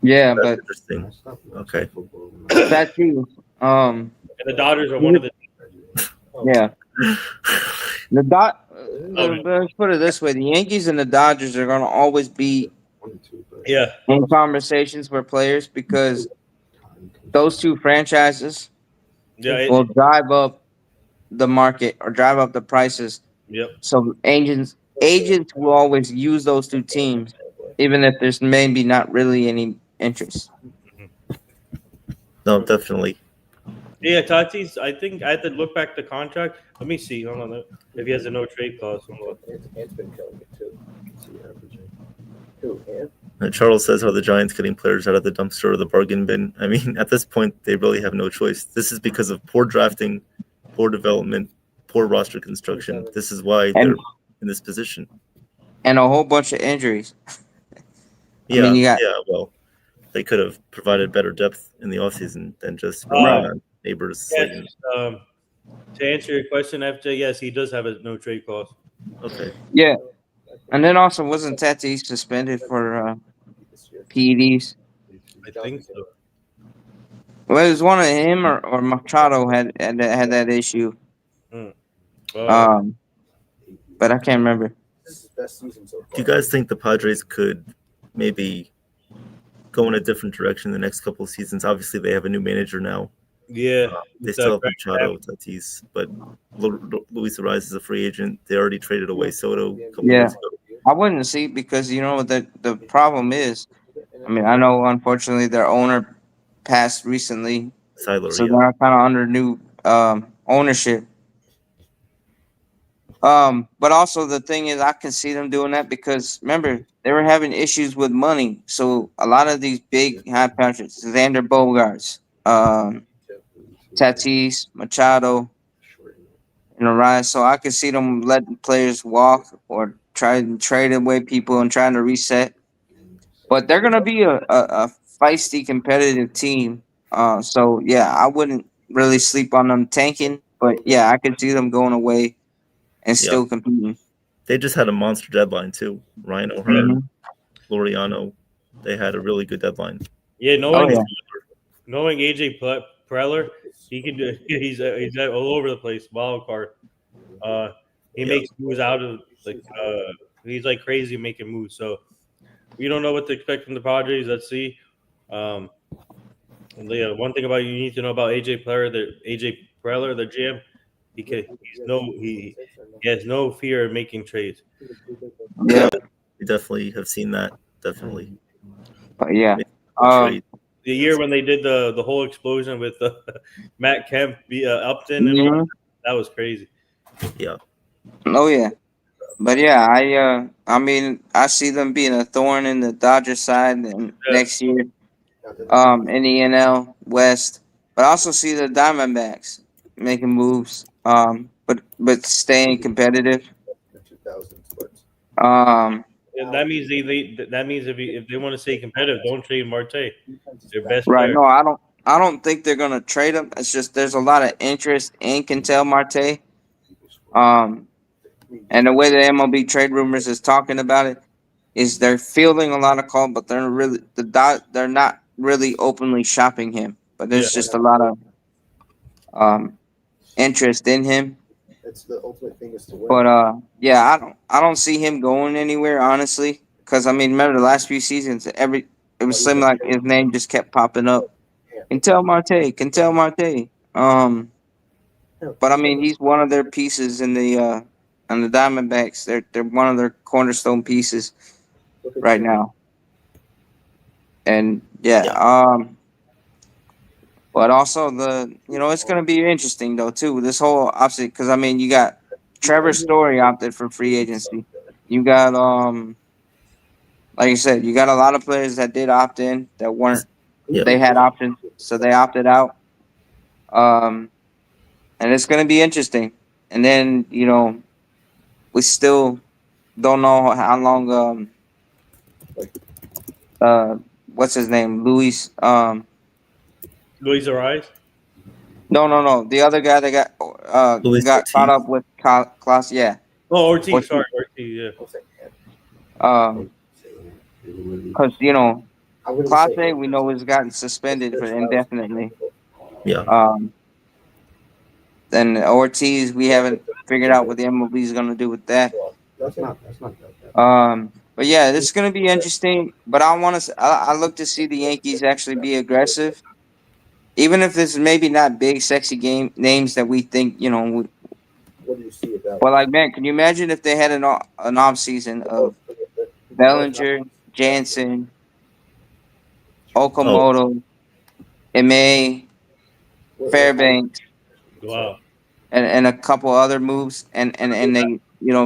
S1: Yeah,
S2: That's
S1: but
S2: interesting. Okay.
S1: that too.
S3: And the Dodgers are one of the.
S1: Yeah. The dot.
S3: Oh,
S1: Let's put it this way: the Yankees and the Dodgers are going to always be
S3: yeah.
S1: in conversations for players because those two franchises
S3: Yeah.
S1: will drive up the market or drive up the prices.
S3: Yep.
S1: So agents will always use those two teams, even if there's maybe not really any interest.
S2: No, definitely.
S3: Yeah, Tatis. I think I had to look back the contract. Let me see. Hold on. If he has a no trade clause. Hold on.
S2: Charles says, "Are the Giants getting players out of the dumpster or the bargain bin?" I mean, at this point, they really have no choice. This is because of poor drafting, poor development, poor roster construction. This is why they're in this position.
S1: And a whole bunch of injuries.
S2: Yeah,
S1: mean, you got-
S2: yeah. Well, they could have provided better depth in the offseason than just
S3: Right.
S2: relying on neighbors.
S3: Yes, to answer your question, FJ, yes, he does have a no trade clause.
S2: Okay.
S1: Yeah. And then also wasn't Tatis suspended for PEDs?
S3: I think so.
S1: Well, it was one of him or Machado had that issue.
S3: Uh,
S1: But I can't remember.
S2: Do you guys think the Padres could maybe go in a different direction the next couple of seasons? Obviously, they have a new manager now.
S3: yeah.
S2: They still have Machado, Tatis, but Luis Ariz is a free agent. They already traded away Soto a couple years ago.
S1: I wouldn't see because you know the problem is. I mean, I know unfortunately their owner passed recently,
S2: Siler,
S1: so
S2: yeah.
S1: they're kind of under new ownership. But also the thing is, I can see them doing that because remember they were having issues with money, so a lot of these big high pitchers, Xander Bogaerts, Tatis, Machado, and Arias. So I could see them letting players walk or try and trade away people and trying to reset. But they're gonna be a feisty, competitive team. So yeah, I wouldn't really sleep on them tanking. But yeah, I could see them going away and still competing.
S2: They just had a monster deadline too. Ryan O'Hearn, Laureano, they had a really good deadline.
S3: Yeah, knowing AJ Preller, he can do. He's all over the place. Wild card. He makes moves out of he's like crazy making moves. So we don't know what to expect from the Padres. Let's see. One thing about you need to know about AJ Preller, the GM, he has no fear of making trades.
S1: Yeah,
S2: We definitely have seen that. Definitely.
S1: but yeah.
S2: Trade.
S3: The year when they did the whole explosion with Matt Kemp, Upton, and all that was crazy.
S2: Yeah.
S1: Oh yeah. But yeah, I mean I see them being a thorn in the Dodgers side next year. In the NL West. But I also see the Diamondbacks making moves. But staying competitive.
S3: And that means if they want to stay competitive, don't trade Marte. Their best
S1: Right.
S3: player.
S1: No, I don't think they're gonna trade him. It's just there's a lot of interest in Quintel Marte. And the way the MLB trade rumors is talking about it is they're fielding a lot of calls, but they're not really openly shopping him. But there's just a lot of interest in him.
S4: It's the ultimate thing is to win.
S1: But yeah, I don't see him going anywhere honestly. Because I mean, remember the last few seasons, it was seeming like his name just kept popping up. Quintel Marte, Quintel Marte. But I mean, he's one of their pieces in the on the Diamondbacks. They're one of their cornerstone pieces right now. And yeah, but also it's going to be interesting though too. This whole opposite because I mean, you got Trevor Story opted for free agency. You got like you said, you got a lot of players that did opt in that weren't.
S2: Yeah.
S1: They had options, so they opted out. And it's going to be interesting. And then we still don't know how long. Uh, what's his name? Luis.
S3: Luis Ariz.
S1: No. The other guy that
S2: Luis
S1: got caught
S2: Ortiz.
S1: up with Klaus. Yeah.
S3: Oh, Ortiz.
S1: Ortiz.
S3: Sorry, Ortiz. Yeah.
S1: Because Class A we know has gotten suspended for indefinitely.
S2: Yeah.
S1: Then Ortiz we haven't figured out what the MLB is going to do with that.
S4: That's not good.
S1: But yeah, this is going to be interesting. But I look to see the Yankees actually be aggressive, even if this is maybe not big, sexy game names that we think.
S4: What do you see about?
S1: Well, like man, can you imagine if they had an off season of Bellinger, Jansen, Okamoto, Ime, Fairbanks,
S3: Wow.
S1: and a couple other moves, and they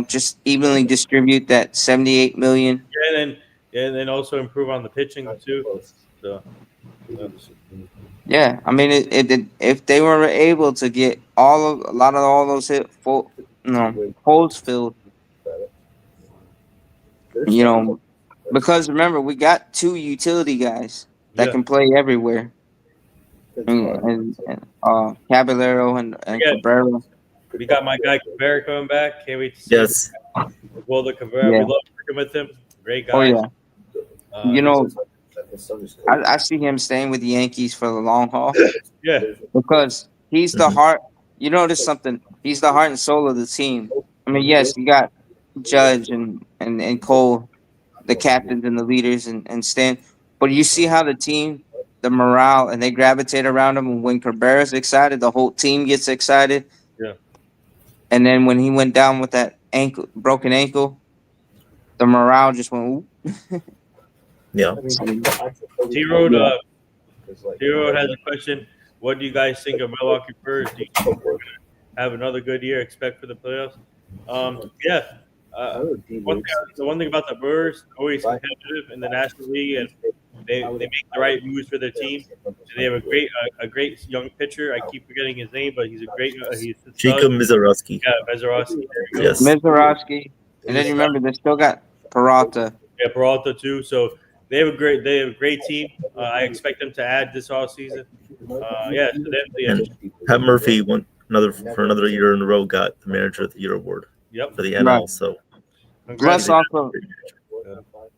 S1: just evenly distribute that 78 million.
S3: And then also improve on the pitching too. So
S1: Yeah, I mean, if they were able to get a lot of all those holes filled, because remember we got two utility guys that can play everywhere, and Caballero and Cabrera.
S3: We got my guy Cabrera coming back. Can't wait to see
S2: Yes.
S3: him. Well, the Cabrera, we love working with him. Great guy.
S1: Oh yeah. I see him staying with the Yankees for the long haul.
S3: Yeah.
S1: Because he's the heart. You notice something? He's the heart and soul of the team. I mean, yes, you got Judge and Cole, the captains and the leaders, and Stan. But you see how the team, the morale, and they gravitate around him. And when Cabrera's excited, the whole team gets excited.
S3: Yeah.
S1: And then when he went down with that broken ankle, the morale just went.
S2: Yeah.
S3: T-Road has a question. What do you guys think of Milwaukee Brewers? Do you think we're going to have another good year? Expect for the playoffs? Yeah. The one thing about the Brewers, always competitive in the National League, and they make the right moves for their team. And they have a great young pitcher. I keep forgetting his name, but he's a great. He's
S2: Jacob Mizorowski.
S3: Yeah, Mizorowski. There you go.
S2: Yes.
S1: Mizorowski, and then you remember they still got Peralta.
S3: Yeah, Peralta too. So they have a great team. I expect them to add this all season. Yeah. So
S2: Pat Murphy won another year in a row got the Manager of the Year award.
S3: Yep.
S2: For the NL.
S1: Right.
S2: So
S1: Plus also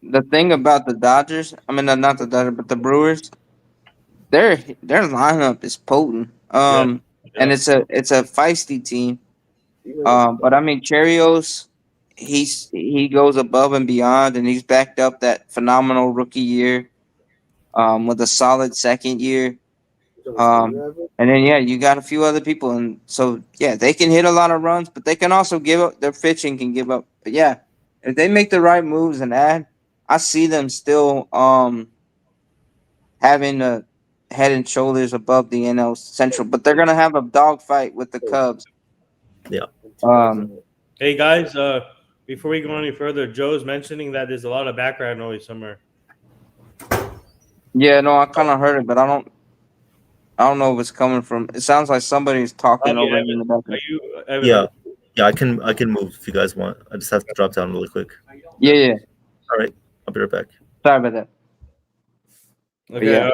S1: the thing about the Dodgers, I mean not the Dodgers, but the Brewers, their lineup is potent. And it's a feisty team. But I mean Cherios, he goes above and beyond, and he's backed up that phenomenal rookie year with a solid second year. And then you got a few other people, and so they can hit a lot of runs, but they can also give up. Their pitching can give up. But if they make the right moves and add, I see them still having a head and shoulders above the NL Central. But they're gonna have a dogfight with the Cubs.
S2: Yeah.
S3: Hey guys, before we go any further, Joe's mentioning that there's a lot of background noise somewhere.
S1: Yeah, no, I kind of heard it, but I don't know if it's coming from. It sounds like somebody's talking over
S3: Evan,
S1: in the background.
S3: Are you? Evan,
S2: Yeah, I can move if you guys want. I just have to drop down really quick.
S1: Yeah.
S2: All right, I'll be right back.
S1: Sorry about that.
S3: Okay.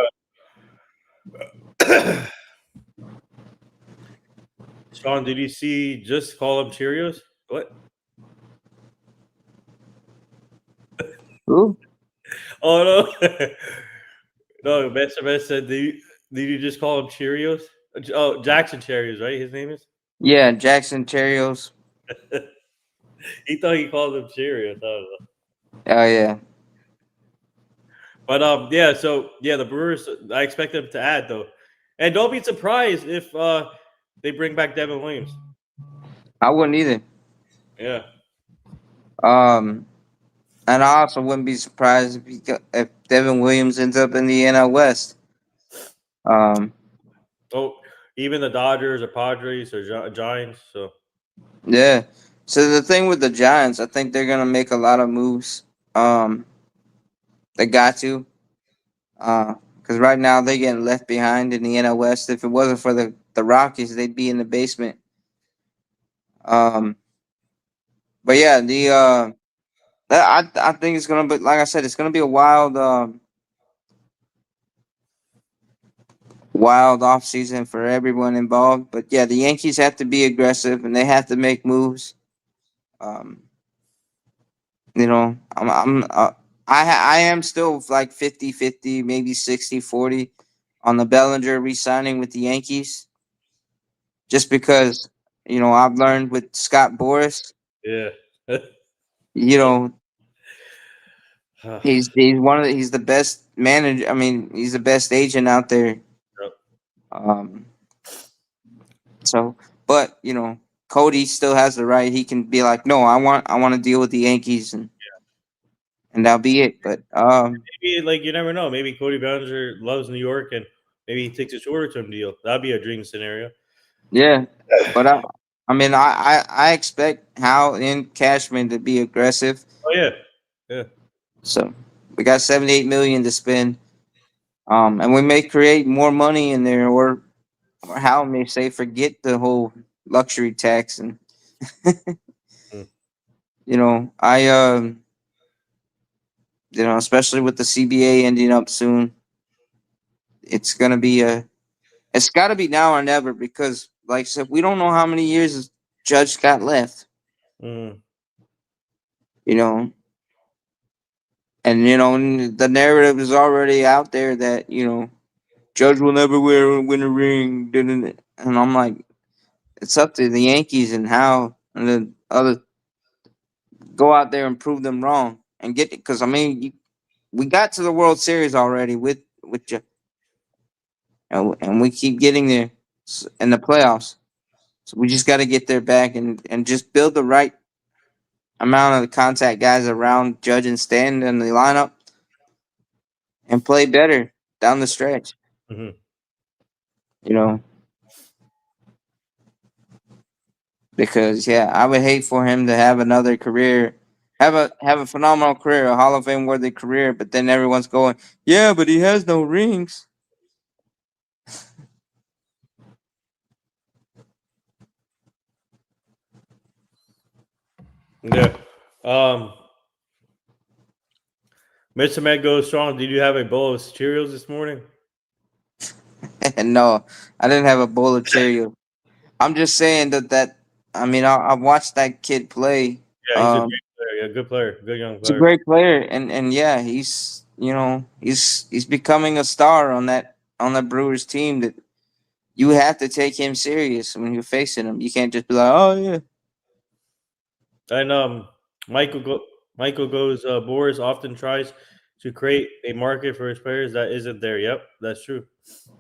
S3: Sean, did you see just call them Cheerios? What?
S1: Who?
S3: Oh no. No, Master said, did you just call them Cheerios? Oh, Jackson Cherries, right? His name is.
S1: Yeah, Jackson Terrios.
S3: He thought he called them Cheerios. I don't know.
S1: Oh yeah.
S3: But yeah. So yeah, the Brewers. I expect them to add though, and don't be surprised if they bring back Devin Williams.
S1: I wouldn't either.
S3: Yeah.
S1: Um, and I also wouldn't be surprised if Devin Williams ends up in the NL West. Um,
S3: Oh, even the Dodgers or Padres or Giants. So
S1: yeah. So the thing with the Giants, I think they're gonna make a lot of moves. They got to. Because right now they're getting left behind in the NL West. If it wasn't for the Rockies, they'd be in the basement. Um, but yeah, I think it's gonna be, like I said, it's gonna be a wild off season for everyone involved. But yeah, the Yankees have to be aggressive and they have to make moves. Um, I am still like 50-50, maybe 60-40 on the Bellinger re-signing with the Yankees, just because I've learned with Scott Boras,
S3: yeah.
S1: you know he's the best manager. I mean, he's the best agent out there.
S3: Yep.
S1: Um, so, but Cody still has the right. He can be like, no, I want to deal with the Yankees, and that'll be it. But
S3: Maybe like you never know. Maybe Cody Bellinger loves New York and maybe he takes a shorter term deal. That'd be a dream scenario.
S1: yeah, but I mean, I expect Hal and Cashman to be aggressive.
S3: Oh yeah, yeah.
S1: So we got 78 million to spend. And we may create more money in there, or Hal may say forget the whole luxury tax, and
S3: Mm.
S1: especially with the CBA ending up soon, it's it's got to be now or never, because like I said, we don't know how many years Judge got left.
S3: Mm.
S1: You know, and the narrative is already out there that Judge will never win a ring, and I'm like, it's up to the Yankees and how and the other go out there and prove them wrong and get it. Because I mean, we got to the World Series already with you, and we keep getting there in the playoffs. So we just got to get there back and just build the right amount of contact guys around Judge and Stanton in the lineup and play better down the stretch.
S3: Hmm.
S1: You know, because yeah, I would hate for him to have another career, have a phenomenal career, a Hall of Fame worthy career, but then everyone's going, yeah, but he has no rings.
S3: Yeah. Mr. Met goes strong. Did you have a bowl of Cheerios this morning?
S1: No, I didn't have a bowl of Cheerios. I'm just saying that I mean, I watched that kid play.
S3: Yeah, he's a great player. Yeah, good player, good young
S1: He's a
S3: player.
S1: great player, and yeah, he's becoming a star on the Brewers team. That you have to take him serious when you're facing him. You can't just be like, oh yeah.
S3: And Michael goes. Boris often tries to create a market for his players that isn't there. Yep, that's true.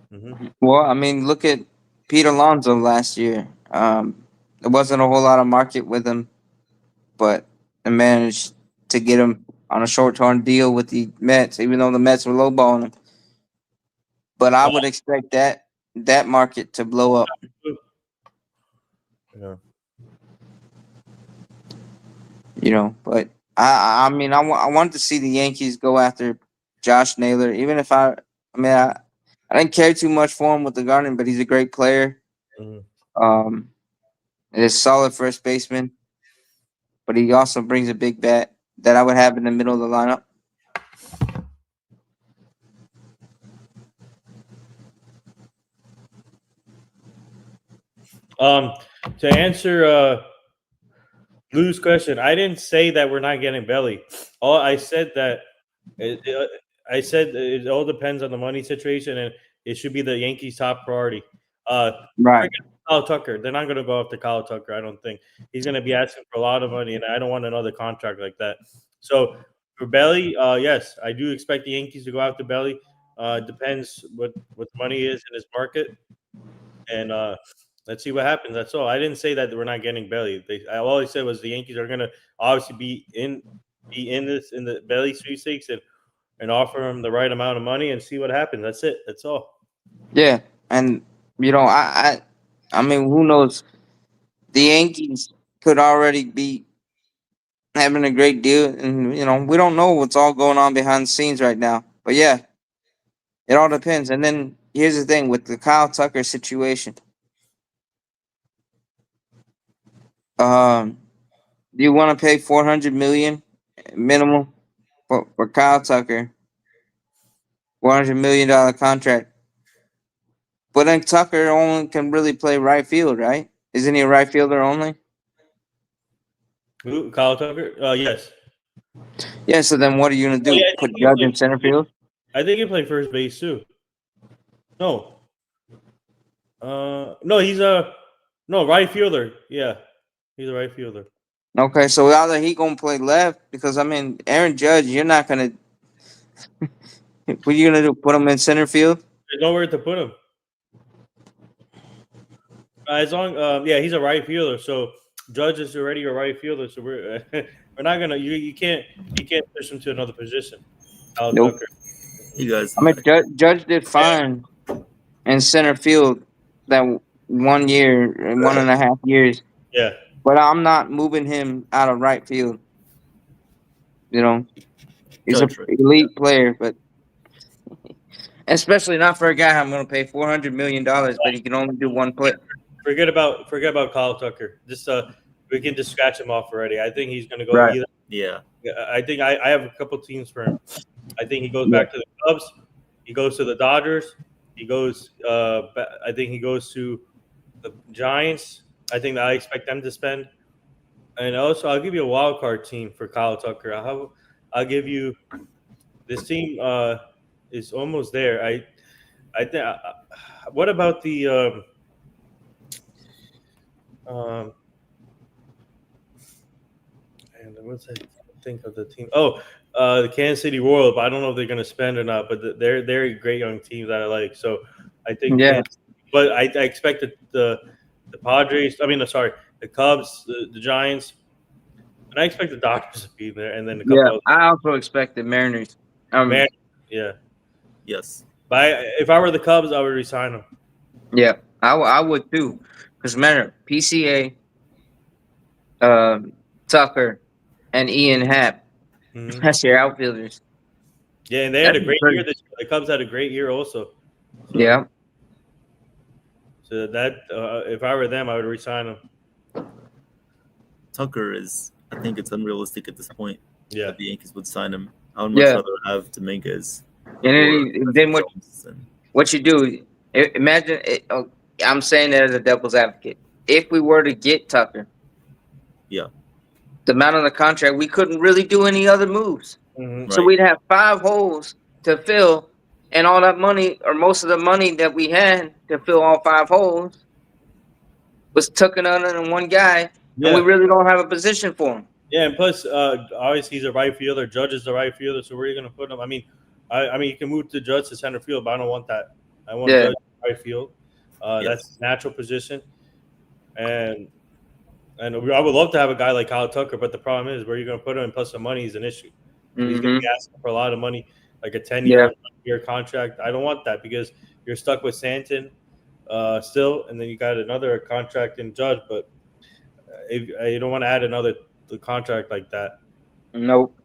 S3: Hmm.
S1: Well, I mean, look at Pete Alonso last year. There wasn't a whole lot of market with him, but they managed to get him on a short-term deal with the Mets, even though the Mets were lowballing him. But I would expect that market to blow up.
S3: Yeah.
S1: But I mean, I wanted to see the Yankees go after Josh Naylor, even if I didn't care too much for him with the Garden, but he's a great player.
S3: Mhm.
S1: He's a solid first baseman, but he also brings a big bat that I would have in the middle of the lineup.
S3: To answer Lou's question, I didn't say that we're not getting Belly. All I said that I said it all depends on the money situation, and it should be the Yankees' top priority.
S1: Right.
S3: Forget Kyle Tucker. They're not going to go after Kyle Tucker. I don't think he's going to be asking for a lot of money, and I don't want another contract like that. So for Belly, yes, I do expect the Yankees to go after Belly. Depends what the money is in his market, and let's see what happens. That's all. I didn't say that we're not getting Belly. All I said was the Yankees are going to obviously be in the Belly sweepstakes and offer him the right amount of money and see what happens. That's it. That's all.
S1: Yeah, and I mean, who knows? The Yankees could already be having a great deal, and we don't know what's all going on behind the scenes right now. But yeah, it all depends. And then here's the thing with the Kyle Tucker situation. Um, do you want to pay 400 million minimum for Kyle Tucker? $400 million contract. But then Tucker only can really play right field, right? Isn't he a right fielder only?
S3: Who, Kyle Tucker? Yes.
S1: Yeah. So then, what are you gonna
S3: Oh,
S1: do?
S3: yeah, I
S1: Put
S3: think he
S1: Judge
S3: played.
S1: in center field?
S3: I think he played first base too. No. No, he's a right fielder. Yeah, he's a right fielder.
S1: Okay, so either he gonna play left because I mean Aaron Judge, you're not gonna. What are you gonna do? Put him in center field?
S3: There's nowhere to put him. As long, yeah, he's a right fielder. So Judge is already a right fielder. So we're we're not gonna. You can't push him to another position. Kyle
S1: Nope.
S3: Tucker.
S2: You guys,
S1: I mean Judge did fine in center field that 1 year and 1.5 years,
S3: Yeah.
S1: but I'm not moving him out of right field. You know, he's an
S2: Judge, right?
S1: elite player, but especially not for a guy I'm gonna pay $400 million, but he can only do one play.
S3: Forget about Kyle Tucker. Just we can just scratch him off already. I think he's gonna go
S1: Right.
S3: either.
S2: Yeah.
S3: I think I have a couple teams for him. I think he goes
S1: Yeah.
S3: back to the Cubs. He goes to the Dodgers. He goes. I think he goes to the Giants. I think that I expect them to spend. And also, I'll give you a wild card team for Kyle Tucker. I'll give you this team. Is almost there. I think. What about the and what's I think of the team? Oh, the Kansas City Royals. But I don't know if they're going to spend or not. But they're a great young team that I like. So I think.
S1: Yeah.
S3: But I expect the Padres. I mean, sorry, the Cubs, the Giants, and I expect the Dodgers to be there, and then a couple.
S1: Yeah,
S3: Of
S1: I also expect the Mariners.
S3: man, yeah.
S2: Yes.
S3: But if I were the Cubs, I would resign them.
S1: Yeah, I would too. Because remember, PCA, Tucker, and Ian Happ.
S3: Mhm.
S1: That's your outfielders.
S3: Yeah, and they had a
S1: That'd be
S3: great
S1: pretty.
S3: year this year. The Cubs had a great year also. So,
S1: Yeah.
S3: So that if I were them, I would resign them.
S2: Tucker is. I think it's unrealistic at this point
S3: Yeah.
S2: that the Yankees would sign him. I would much
S1: Yeah.
S2: rather have Dominguez.
S1: And then what you do? Imagine. I'm saying that as a devil's advocate. If we were to get Tucker,
S2: Yeah.
S1: the amount of the contract, we couldn't really do any other moves.
S3: Mhm.
S1: So
S2: Right.
S1: we'd have 5 holes to fill, and all that money, or most of the money that we had to fill all 5 holes, was taken under one guy, and we
S3: Yeah.
S1: really don't have a position for him.
S3: Yeah, and plus, obviously he's a right fielder. Judge is the right fielder, so where are you going to put him? I mean, you can move to Judge to center field, but I don't want that. I want
S1: Yeah.
S3: Judge right field. That's his natural position, and I would love to have a guy like Kyle Tucker, but the problem is where you're going to put him, and plus the money is an issue. So he's going to be asking for a lot of money, like a 10-year contract. I don't want that because you're stuck with Stanton still, and then you got another contract in Judge, but if you don't want to add another contract like that.
S1: Nope.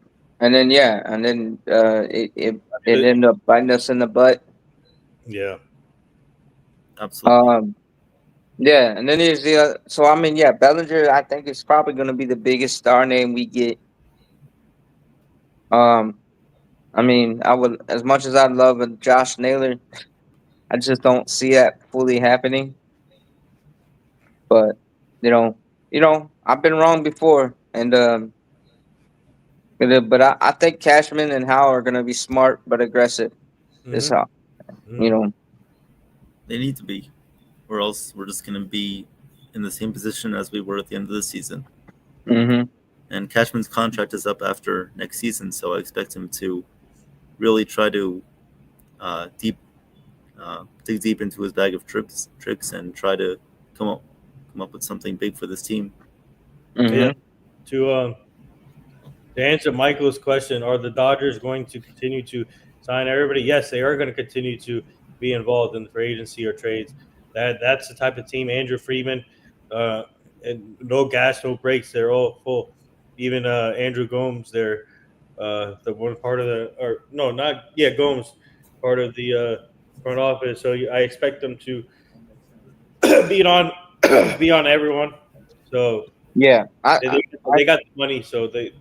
S1: And then it ended up biting us in the butt.
S3: Yeah.
S2: Absolutely.
S1: Yeah, and then there's so I mean, yeah, Bellinger, I think is probably going to be the biggest star name we get. I mean, I would, as much as I love Josh Naylor, I just don't see that fully happening. But I've been wrong before, and but I think Cashman and Howe are going to be smart but aggressive. This how
S3: Mhm.
S1: you know.
S2: They need to be, or else we're just going to be in the same position as we were at the end of the season.
S1: Mm-hmm.
S2: And Cashman's contract is up after next season, so I expect him to really try to dig deep into his bag of tricks, and try to come up with something big for this team.
S3: Yeah.
S1: Mm-hmm.
S3: To answer Michael's question, are the Dodgers going to continue to sign everybody? Yes, they are going to continue to be involved in the free agency or trades. That's the type of team. Andrew Friedman, and no gas, no brakes. They're all full. Even Andrew Gomes, they're the one part of the or no, not Gomes, part of the front office. So I expect them to be on be on everyone. So
S1: Yeah,
S3: they,
S1: I,
S3: they got the money, so they're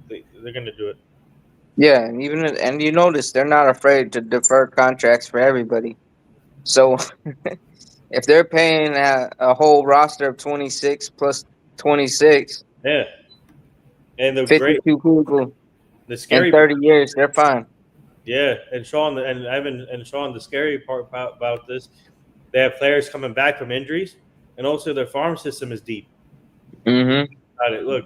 S3: going to do it.
S1: yeah, and you notice they're not afraid to defer contracts for everybody. So if they're paying a whole roster of 26 plus 26,
S3: Yeah, and the great,
S1: 52 people
S3: the
S1: in
S3: scary,
S1: 30 years, they're fine.
S3: yeah, and Sean and Evan and Sean, the scary part about this, they have players coming back from injuries, and also their farm system is deep.
S1: Mm-hmm.
S3: Got it. Look,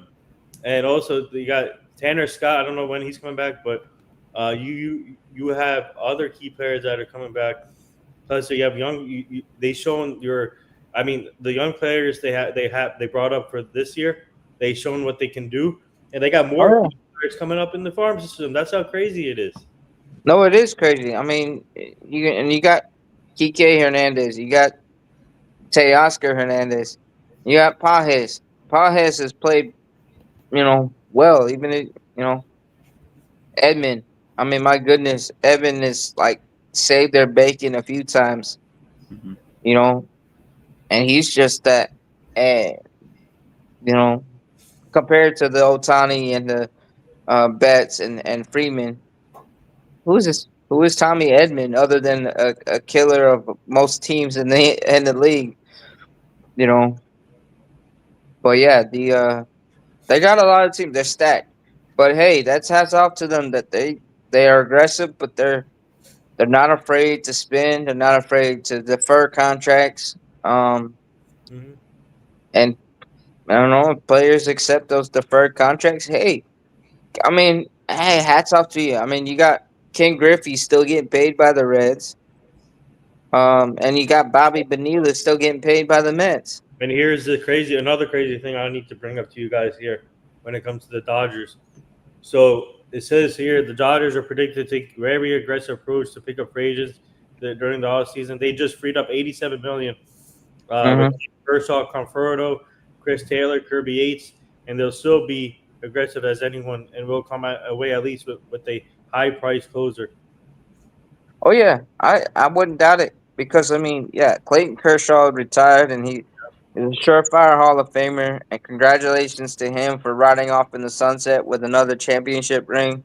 S3: and also you got Tanner Scott. I don't know when he's coming back, but you have other key players that are coming back. Plus, you have young. They shown your. I mean, the young players they brought up for this year. They shown what they can do, and they got more
S1: Oh, yeah.
S3: players coming up in the farm system. That's how crazy it is.
S1: No, it is crazy. I mean, you got Kike Hernandez, you got Teoscar Hernandez, you got Pajes. Pajes has played, well. Even Edmund. I mean, my goodness, Edmund is like saved their bacon a few times.
S2: Mm-hmm.
S1: You know, and he's just that. Eh, you know, compared to the Otani and the Betts and Freeman, who's this? Who is Tommy Edmond other than a killer of most teams in the league? You know, but yeah, they got a lot of teams. They're stacked, but hey, that's hats off to them that they are aggressive, but they're not afraid to spend. They're not afraid to defer contracts.
S3: Mm-hmm.
S1: And I don't know if players accept those deferred contracts. Hey, I mean, hey, hats off to you. I mean, you got Ken Griffey still getting paid by the Reds. And you got Bobby Bonilla still getting paid by the Mets.
S3: And here's another crazy thing I need to bring up to you guys here when it comes to the Dodgers. So it says here the Dodgers are predicted to take very aggressive approach to pick up free agents during the offseason. They just freed up $87 million with
S1: Mm-hmm.
S3: Kershaw, Conforto, Chris Taylor, Kirby Yates, and they'll still be aggressive as anyone and will come away at least with a high price closer.
S1: Oh yeah, I wouldn't doubt it because I mean, yeah, Clayton Kershaw retired and he is a surefire Hall of Famer, and congratulations to him for riding off in the sunset with another championship ring.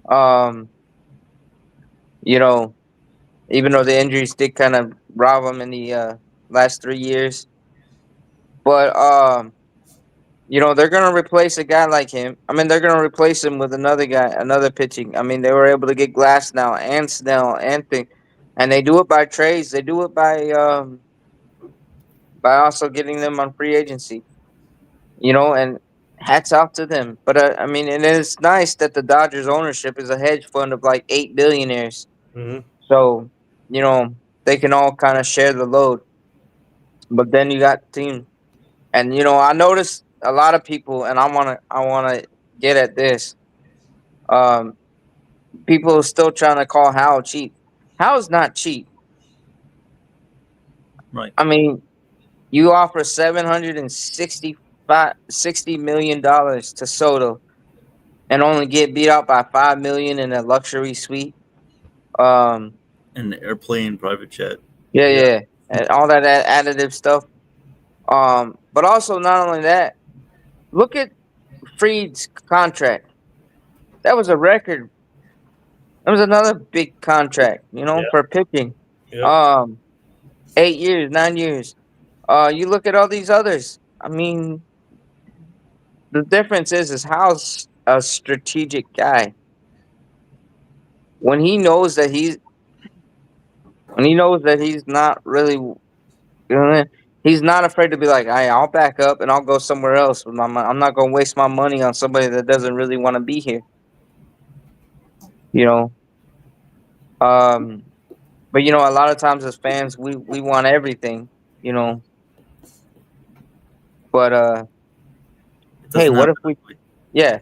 S1: Um, you know, even though the injuries did kind of rob him in the last 3 years, but they're gonna replace a guy like him. I mean, they're gonna replace him with another guy, another pitching. I mean, they were able to get Glass now and Snell and thing, and they do it by trades. They do it by also getting them on free agency. And hats off to them. But I mean, and it's nice that the Dodgers ownership is a hedge fund of like 8 billionaires.
S3: Mm-hmm.
S1: So they can all kind of share the load. But then you got team, and I noticed a lot of people, and I wanna get at this. Um, People are still trying to call Howell cheap. Howell's not cheap.
S2: Right.
S1: I mean, you offer 765 $60 million to Soto and only get beat out by 5 million in a luxury suite. Um,
S2: An airplane, private jet.
S1: yeah,
S3: Yeah.
S1: yeah, and all that additive stuff. But also not only that, look at Freed's contract. That was a record. That was another big contract,
S3: Yeah.
S1: for pitching.
S3: Yep.
S1: Um, 8 years, 9 years. You look at all these others. I mean, the difference is how's a strategic guy when he knows that he's not really. he's not afraid to be like, I'll back up and I'll go somewhere else with my money. I'm not going to waste my money on somebody that doesn't really want to be here. You know, but a lot of times as fans, we want everything. You know, but
S2: It
S1: hey,
S2: doesn't
S1: what
S2: happen
S1: if we?
S2: that way.
S1: Yeah,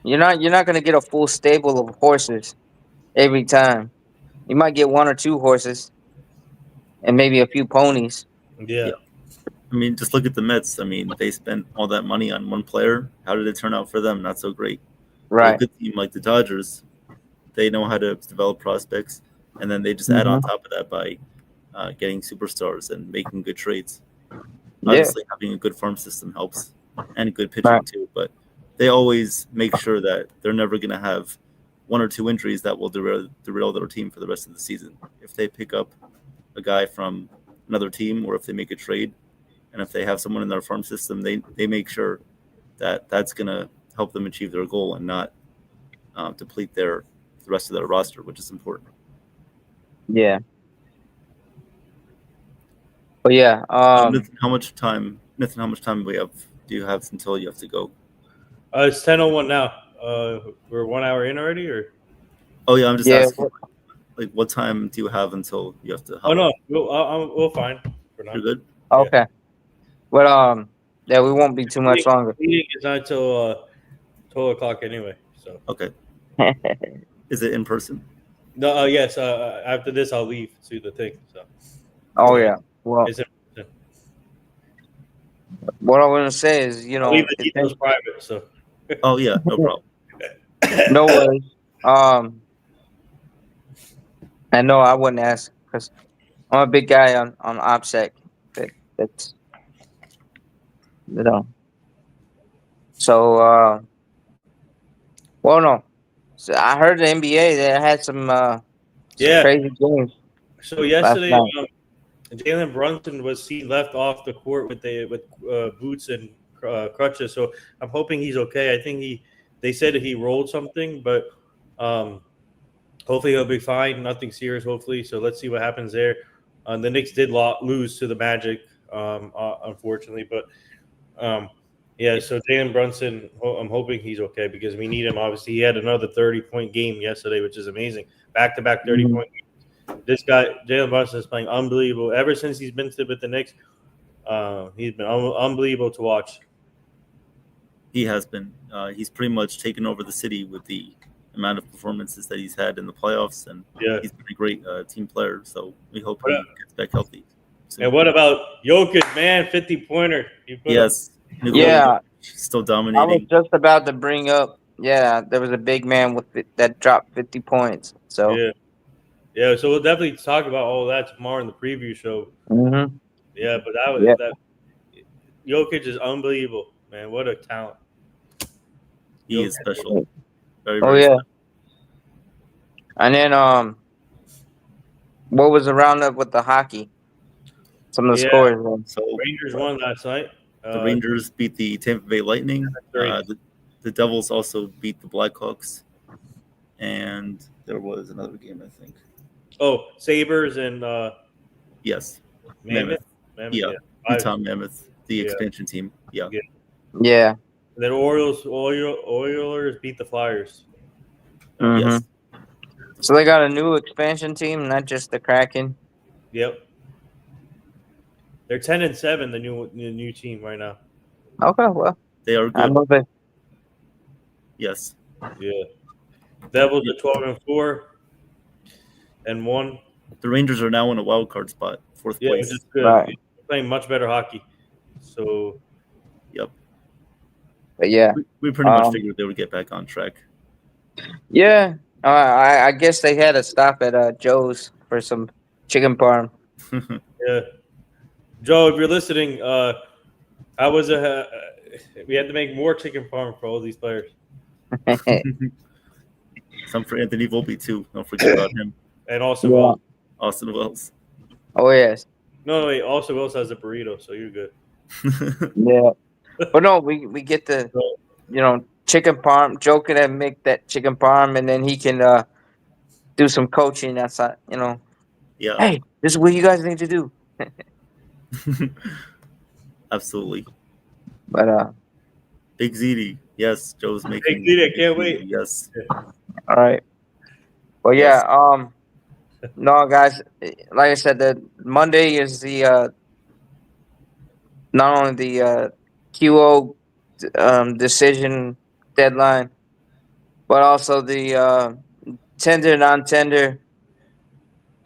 S1: you're not going to get a full stable of horses every time. You might get one or two horses and maybe a few ponies.
S3: Yeah.
S2: Yeah. I mean, just look at the Mets. I mean, they spent all that money on one player. How did it turn out for them? Not so great. But a
S1: Right.
S2: good team like the Dodgers, they know how to develop prospects, and then they just add on
S1: Mm-hmm.
S2: top of that by getting superstars and making good trades.
S1: Yeah.
S2: Obviously, having a good farm system helps, and good
S1: Right.
S2: pitching too. But they always make sure that they're never going to have one or two injuries that will derail their team for the rest of the season. If they pick up a guy from another team, or if they make a trade, and if they have someone in their farm system, they make sure that that's going to help them achieve their goal and not deplete the rest of their roster, which is important.
S1: Yeah. But yeah.
S2: Nathan, how much time do you have until you have to go?
S3: It's 10:01 now. We're 1 hour in already, or?
S2: Oh yeah, I'm just
S1: Yeah.
S2: asking. Like, what time do you have until you have to?
S3: Oh no, we'll fine for now.
S2: You're good.
S1: Okay. But yeah, we won't be too much longer.
S3: Meeting is not until 12 o'clock anyway. So
S2: Okay. Is it in person?
S3: no, yes. After this, I'll leave to the thing. So
S1: Oh yeah. Well,
S3: it's
S1: what I want to say is,
S3: I'll leave the details private. So
S2: Oh yeah, no problem.
S1: no worries. I know I wouldn't ask because I'm a big guy on OPSEC. That's So well, no. So I heard the NBA they had some
S3: yeah.
S1: crazy games.
S3: So yesterday,
S1: Last night.
S3: Jalen Brunson was seen left off the court with boots and crutches. So I'm hoping he's okay. I think they said he rolled something, but hopefully he'll be fine. Nothing serious, hopefully. So let's see what happens there. The Knicks did lose to the Magic, unfortunately, but yeah. So Jalen Brunson, I'm hoping he's okay because we need him. Obviously, he had another 30-point game yesterday, which is amazing. Back-to-back 30-point games. This guy, Jalen Brunson, is playing unbelievable. Ever since he's been with the Knicks, he's been unbelievable to watch.
S2: He has been. He's pretty much taken over the city with the amount of performances that he's had in the playoffs, and he's been a great team player. So we hope he gets back healthy soon.
S3: And what about Jokic, man? 50-pointer.
S2: Yes.
S1: Yeah.
S2: Still
S1: I was
S2: dominating.
S1: just about to bring up. Yeah, there was a big man that dropped 50 points. So
S3: yeah. So we'll definitely talk about all that tomorrow in the preview show.
S1: Mm-hmm.
S3: Yeah, but that Jokic is unbelievable, man. What a talent.
S2: He is special. Very,
S1: Oh
S2: very
S1: yeah.
S2: special.
S1: And then what was the roundup with the hockey? Some of the scores.
S2: So
S3: Rangers won last night.
S2: The Rangers beat the Tampa Bay Lightning. The Devils also beat the Blackhawks. And there was another game, I think.
S3: Oh, Sabres and
S2: yes,
S3: Mammoth.
S2: Yeah, Utah Mammoth, the expansion team. Yeah.
S1: Yeah.
S3: And then Oilers beat the Flyers.
S1: Mm-hmm.
S2: Yes.
S1: So they got a new expansion team, not just the Kraken.
S3: Yep. They're 10-7, the new team right now.
S1: Okay, well,
S2: they are good.
S1: I know that.
S3: Yes. Yeah. Devils are 12-4 and 1.
S2: The Rangers are now in a wild card spot, fourth place.
S3: Which is good.
S1: Right.
S3: They're playing much better hockey. So.
S2: Yep.
S1: But yeah,
S2: we pretty much figured they would get back on track.
S1: Yeah, I guess they had to stop at Joe's for some chicken parm.
S3: Yeah. Joe, if you're listening, I was we had to make more chicken parm for all these players.
S2: Some for Anthony Volpe too. Don't forget about him.
S3: And also
S2: Austin Wells.
S1: Oh yes.
S3: No, wait. Also, Wells has a burrito, so you're good.
S1: Yeah, but no, we get the chicken parm. Joe can make that chicken parm, and then he can do some coaching outside.
S2: Yeah.
S1: Hey, this is what you guys need to do.
S2: Absolutely.
S1: But
S2: Big ZD. Yes, Joe's making.
S3: Big ZD, I can't
S2: Big
S3: wait.
S2: ZD, yes.
S1: all right. Well,
S2: Yes.
S1: yeah. No, guys. Like I said, the Monday is the not only the QO decision deadline, but also the tender non-tender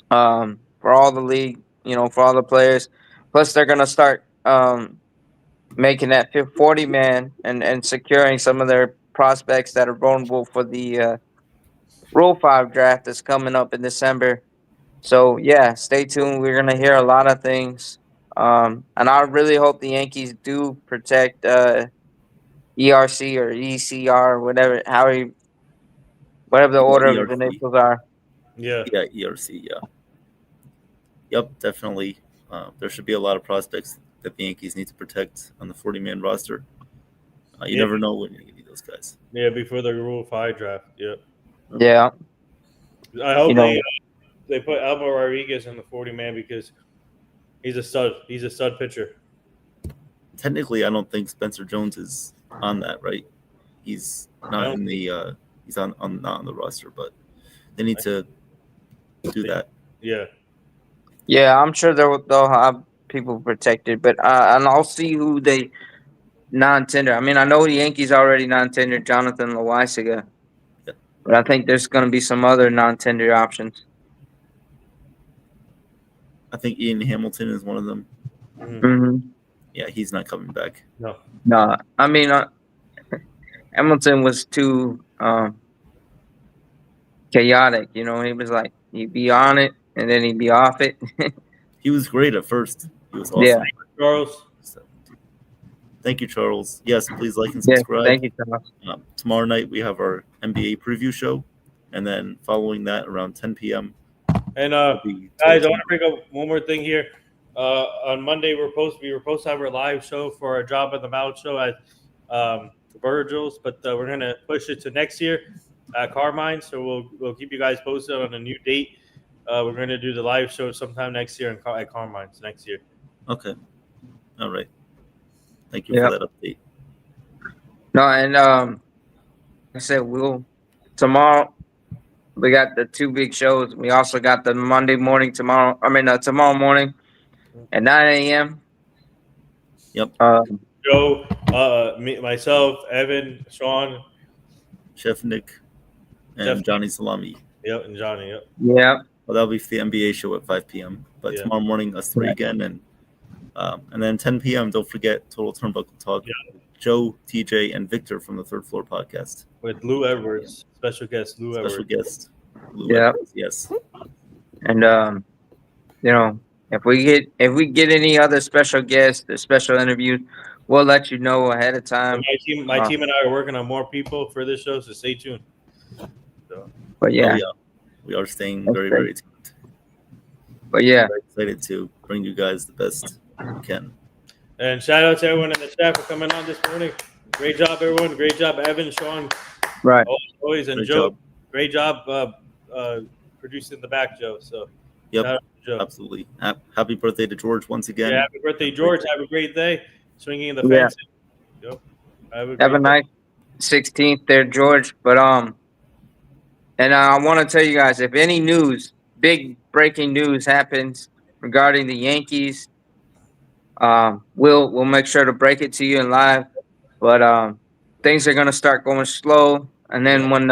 S1: for all the league. For all the players. Plus, they're gonna start making that 40 man and securing some of their prospects that are vulnerable for the Rule 5 draft that's coming up in December. So yeah, stay tuned. We're gonna hear a lot of things, and I really hope the Yankees do protect ERC or ECR, whatever the order of the
S2: ERC.
S1: initials are.
S3: Yeah.
S2: Yeah, ERC. Yeah. Yep, definitely. There should be a lot of prospects that the Yankees need to protect on the 40-man roster. You never know when you're going to need those guys.
S3: Yeah, before the Rule 5 draft. Yeah.
S1: Yeah,
S3: I hope
S1: You know-
S3: they put Alvaro Rodriguez in the 40 man because he's a stud. He's a stud pitcher.
S2: Technically, I don't think Spencer Jones is on that, right? He's not in the. He's not on the roster, but they need to do that.
S3: Yeah.
S1: yeah. I'm sure they'll have people protected, but and I'll see who they non-tender. I mean, I know the Yankees already non-tendered Jonathan Loaisiga,
S2: Yeah.
S1: but I think there's going to be some other non-tender options.
S2: I think Ian Hamilton is one of them.
S1: Mm-hmm.
S2: Yeah, he's not coming back.
S1: No, I mean, Hamilton was too chaotic. He was like he'd be on it and then he'd be off it.
S2: He was great at first. He was awesome.
S1: Yeah.
S3: Charles.
S2: So, thank you, Charles. Yes, please like and
S1: Yeah,
S2: subscribe.
S1: thank you, Charles.
S2: Tomorrow night we have our NBA preview show, and then following that around 10 p.m.
S3: And
S2: will be
S3: guys, I want to bring up one more thing here. On Monday, we were supposed to have our live show for our Job at the Mouth show at Virgil's, but we're gonna push it to next year at Carmine. So we'll keep you guys posted on a new date. We're gonna do the live show sometime next year at Carmine's next year.
S2: Okay. All right. Thank you
S1: Yep.
S2: for that update.
S1: No, and like I said, tomorrow. We got the two big shows. We also got the Monday morning tomorrow. Tomorrow morning at 9 a.m.
S2: Yep.
S3: Joe, myself, Evan, Sean,
S2: Chef Nick and
S3: Chef
S2: Johnny Salami.
S3: yep, and Johnny. Yep.
S1: Yeah.
S2: Well, that'll be for the NBA show at 5 p.m. But
S3: Yeah.
S2: tomorrow morning, us three again, and then 10 p.m. Don't forget Total Turnbuckle Talk.
S3: Yeah.
S2: Joe, TJ, and Victor from the Third Floor Podcast.
S3: With Lou Edwards, special guest Lou
S2: Special
S3: Edwards.
S2: guest. Lou
S1: Yeah.
S2: Edwards, yes.
S1: And if we get any other special guests or special interviews, we'll let you know ahead of time.
S3: My team and I are working on more people for this show, so stay tuned.
S1: But yeah,
S2: Oh, yeah. We are staying
S1: That's
S2: very,
S1: great.
S2: very tuned.
S1: but yeah,
S2: Very excited to bring you guys the best we can.
S3: And shout out to everyone in the chat for coming on this morning. Great job, everyone. Great job, Evan, Sean,
S1: right.
S3: always, and
S2: Great
S3: Joe.
S2: job.
S3: Great job producing the back, Joe. So
S2: Yep.
S3: shout out to Joe.
S2: Absolutely. Happy birthday to George once again.
S3: Yeah, happy birthday, George. Have a great day. Swinging in the
S1: Yeah.
S3: fence. Yep. Have
S1: Have a
S3: great day.
S1: nice 16th there, George. But and I want to tell you guys, if any big breaking news happens regarding the Yankees, we'll make sure to break it to you in live. But things are gonna start going slow, and then when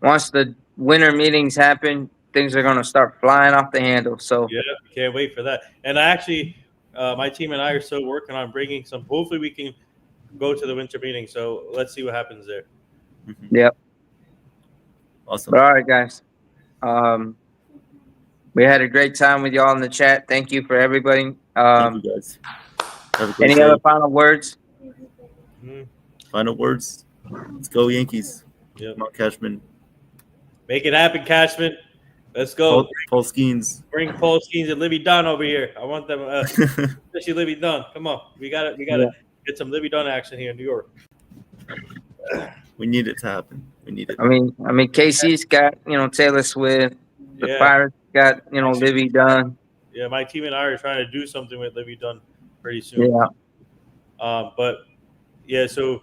S1: once the winter meetings happen, things are gonna start flying off the handle. So
S3: Yeah, can't wait for that. And actually, my team and I are still working on bringing some. Hopefully, we can go to the winter meeting. So let's see what happens there.
S2: Mhm.
S1: yep.
S2: Awesome.
S1: But all right, guys. We had a great time with y'all in the chat. Thank you for everybody.
S2: Thank you guys. Have a great
S1: Any
S2: day.
S1: other final words?
S3: Mhm.
S2: Final words. Let's go, Yankees.
S3: Yep.
S2: Come on, Cashman.
S3: Make it happen, Cashman. Let's go.
S2: Paul Skeens.
S3: Bring Paul Skeens and Libby Dunn over here. I want them, especially Libby Dunn. Come on, we gotta get some Libby Dunn action here in New York.
S2: We need it to happen. We need it.
S1: I mean, KC's got Taylor Swift. The
S3: Yeah.
S1: Pirates got Libby Dunn.
S3: Yeah, my team and I are trying to do something with Libby Dunn pretty soon.
S1: Yeah.
S3: But yeah, so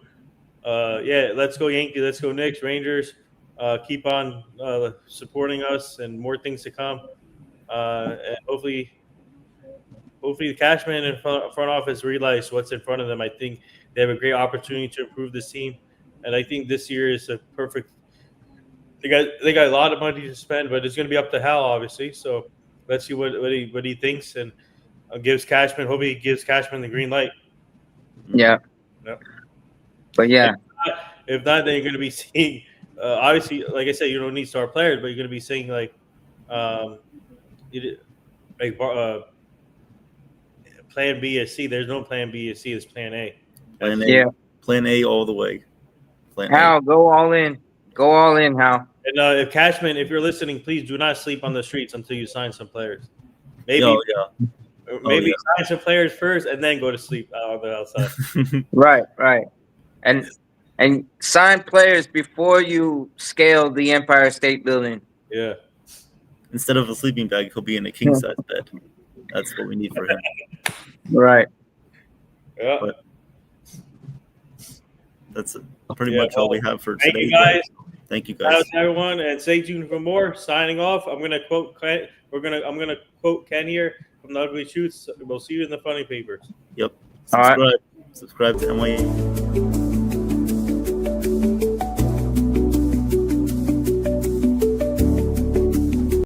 S3: let's go Yankee, let's go Knicks, Rangers. Keep on supporting us, and more things to come. And hopefully the Cashman and front office realize what's in front of them. I think they have a great opportunity to improve this team, and I think this year is a perfect. They got a lot of money to spend, but it's going to be up to Hal, obviously. So let's see what he thinks, and gives Cashman. Hope he gives Cashman the green light.
S1: Yeah.
S3: Yep.
S1: But yeah.
S3: If not, then you're going to be seeing. Obviously, like I said, you don't need star players, but you're going to be seeing like Plan B or C. There's no Plan B or C. There's Plan A.
S2: Plan A.
S1: Yeah.
S2: Plan A all the way. Plan
S1: Hal,
S2: A.
S1: go all in. Go all in, Hal.
S3: And if Cashman, if you're listening, please do not sleep on the streets until you sign some players. Maybe sign some players first and then go to sleep on the outside.
S1: Right. And sign players before you scale the Empire State Building.
S3: Yeah.
S2: Instead of a sleeping bag, he'll be in a king size bed. That's what we need for him.
S1: Right.
S3: Yeah.
S2: But that's pretty much all we have for today.
S3: Thank you, guys.
S2: Thank you, guys.
S3: Shout out to everyone, and stay tuned for more. Signing off. I'm gonna quote Ken here from the Ugly Shoots. We'll see you in the funny papers.
S2: Yep.
S1: All right.
S2: Subscribe to NY.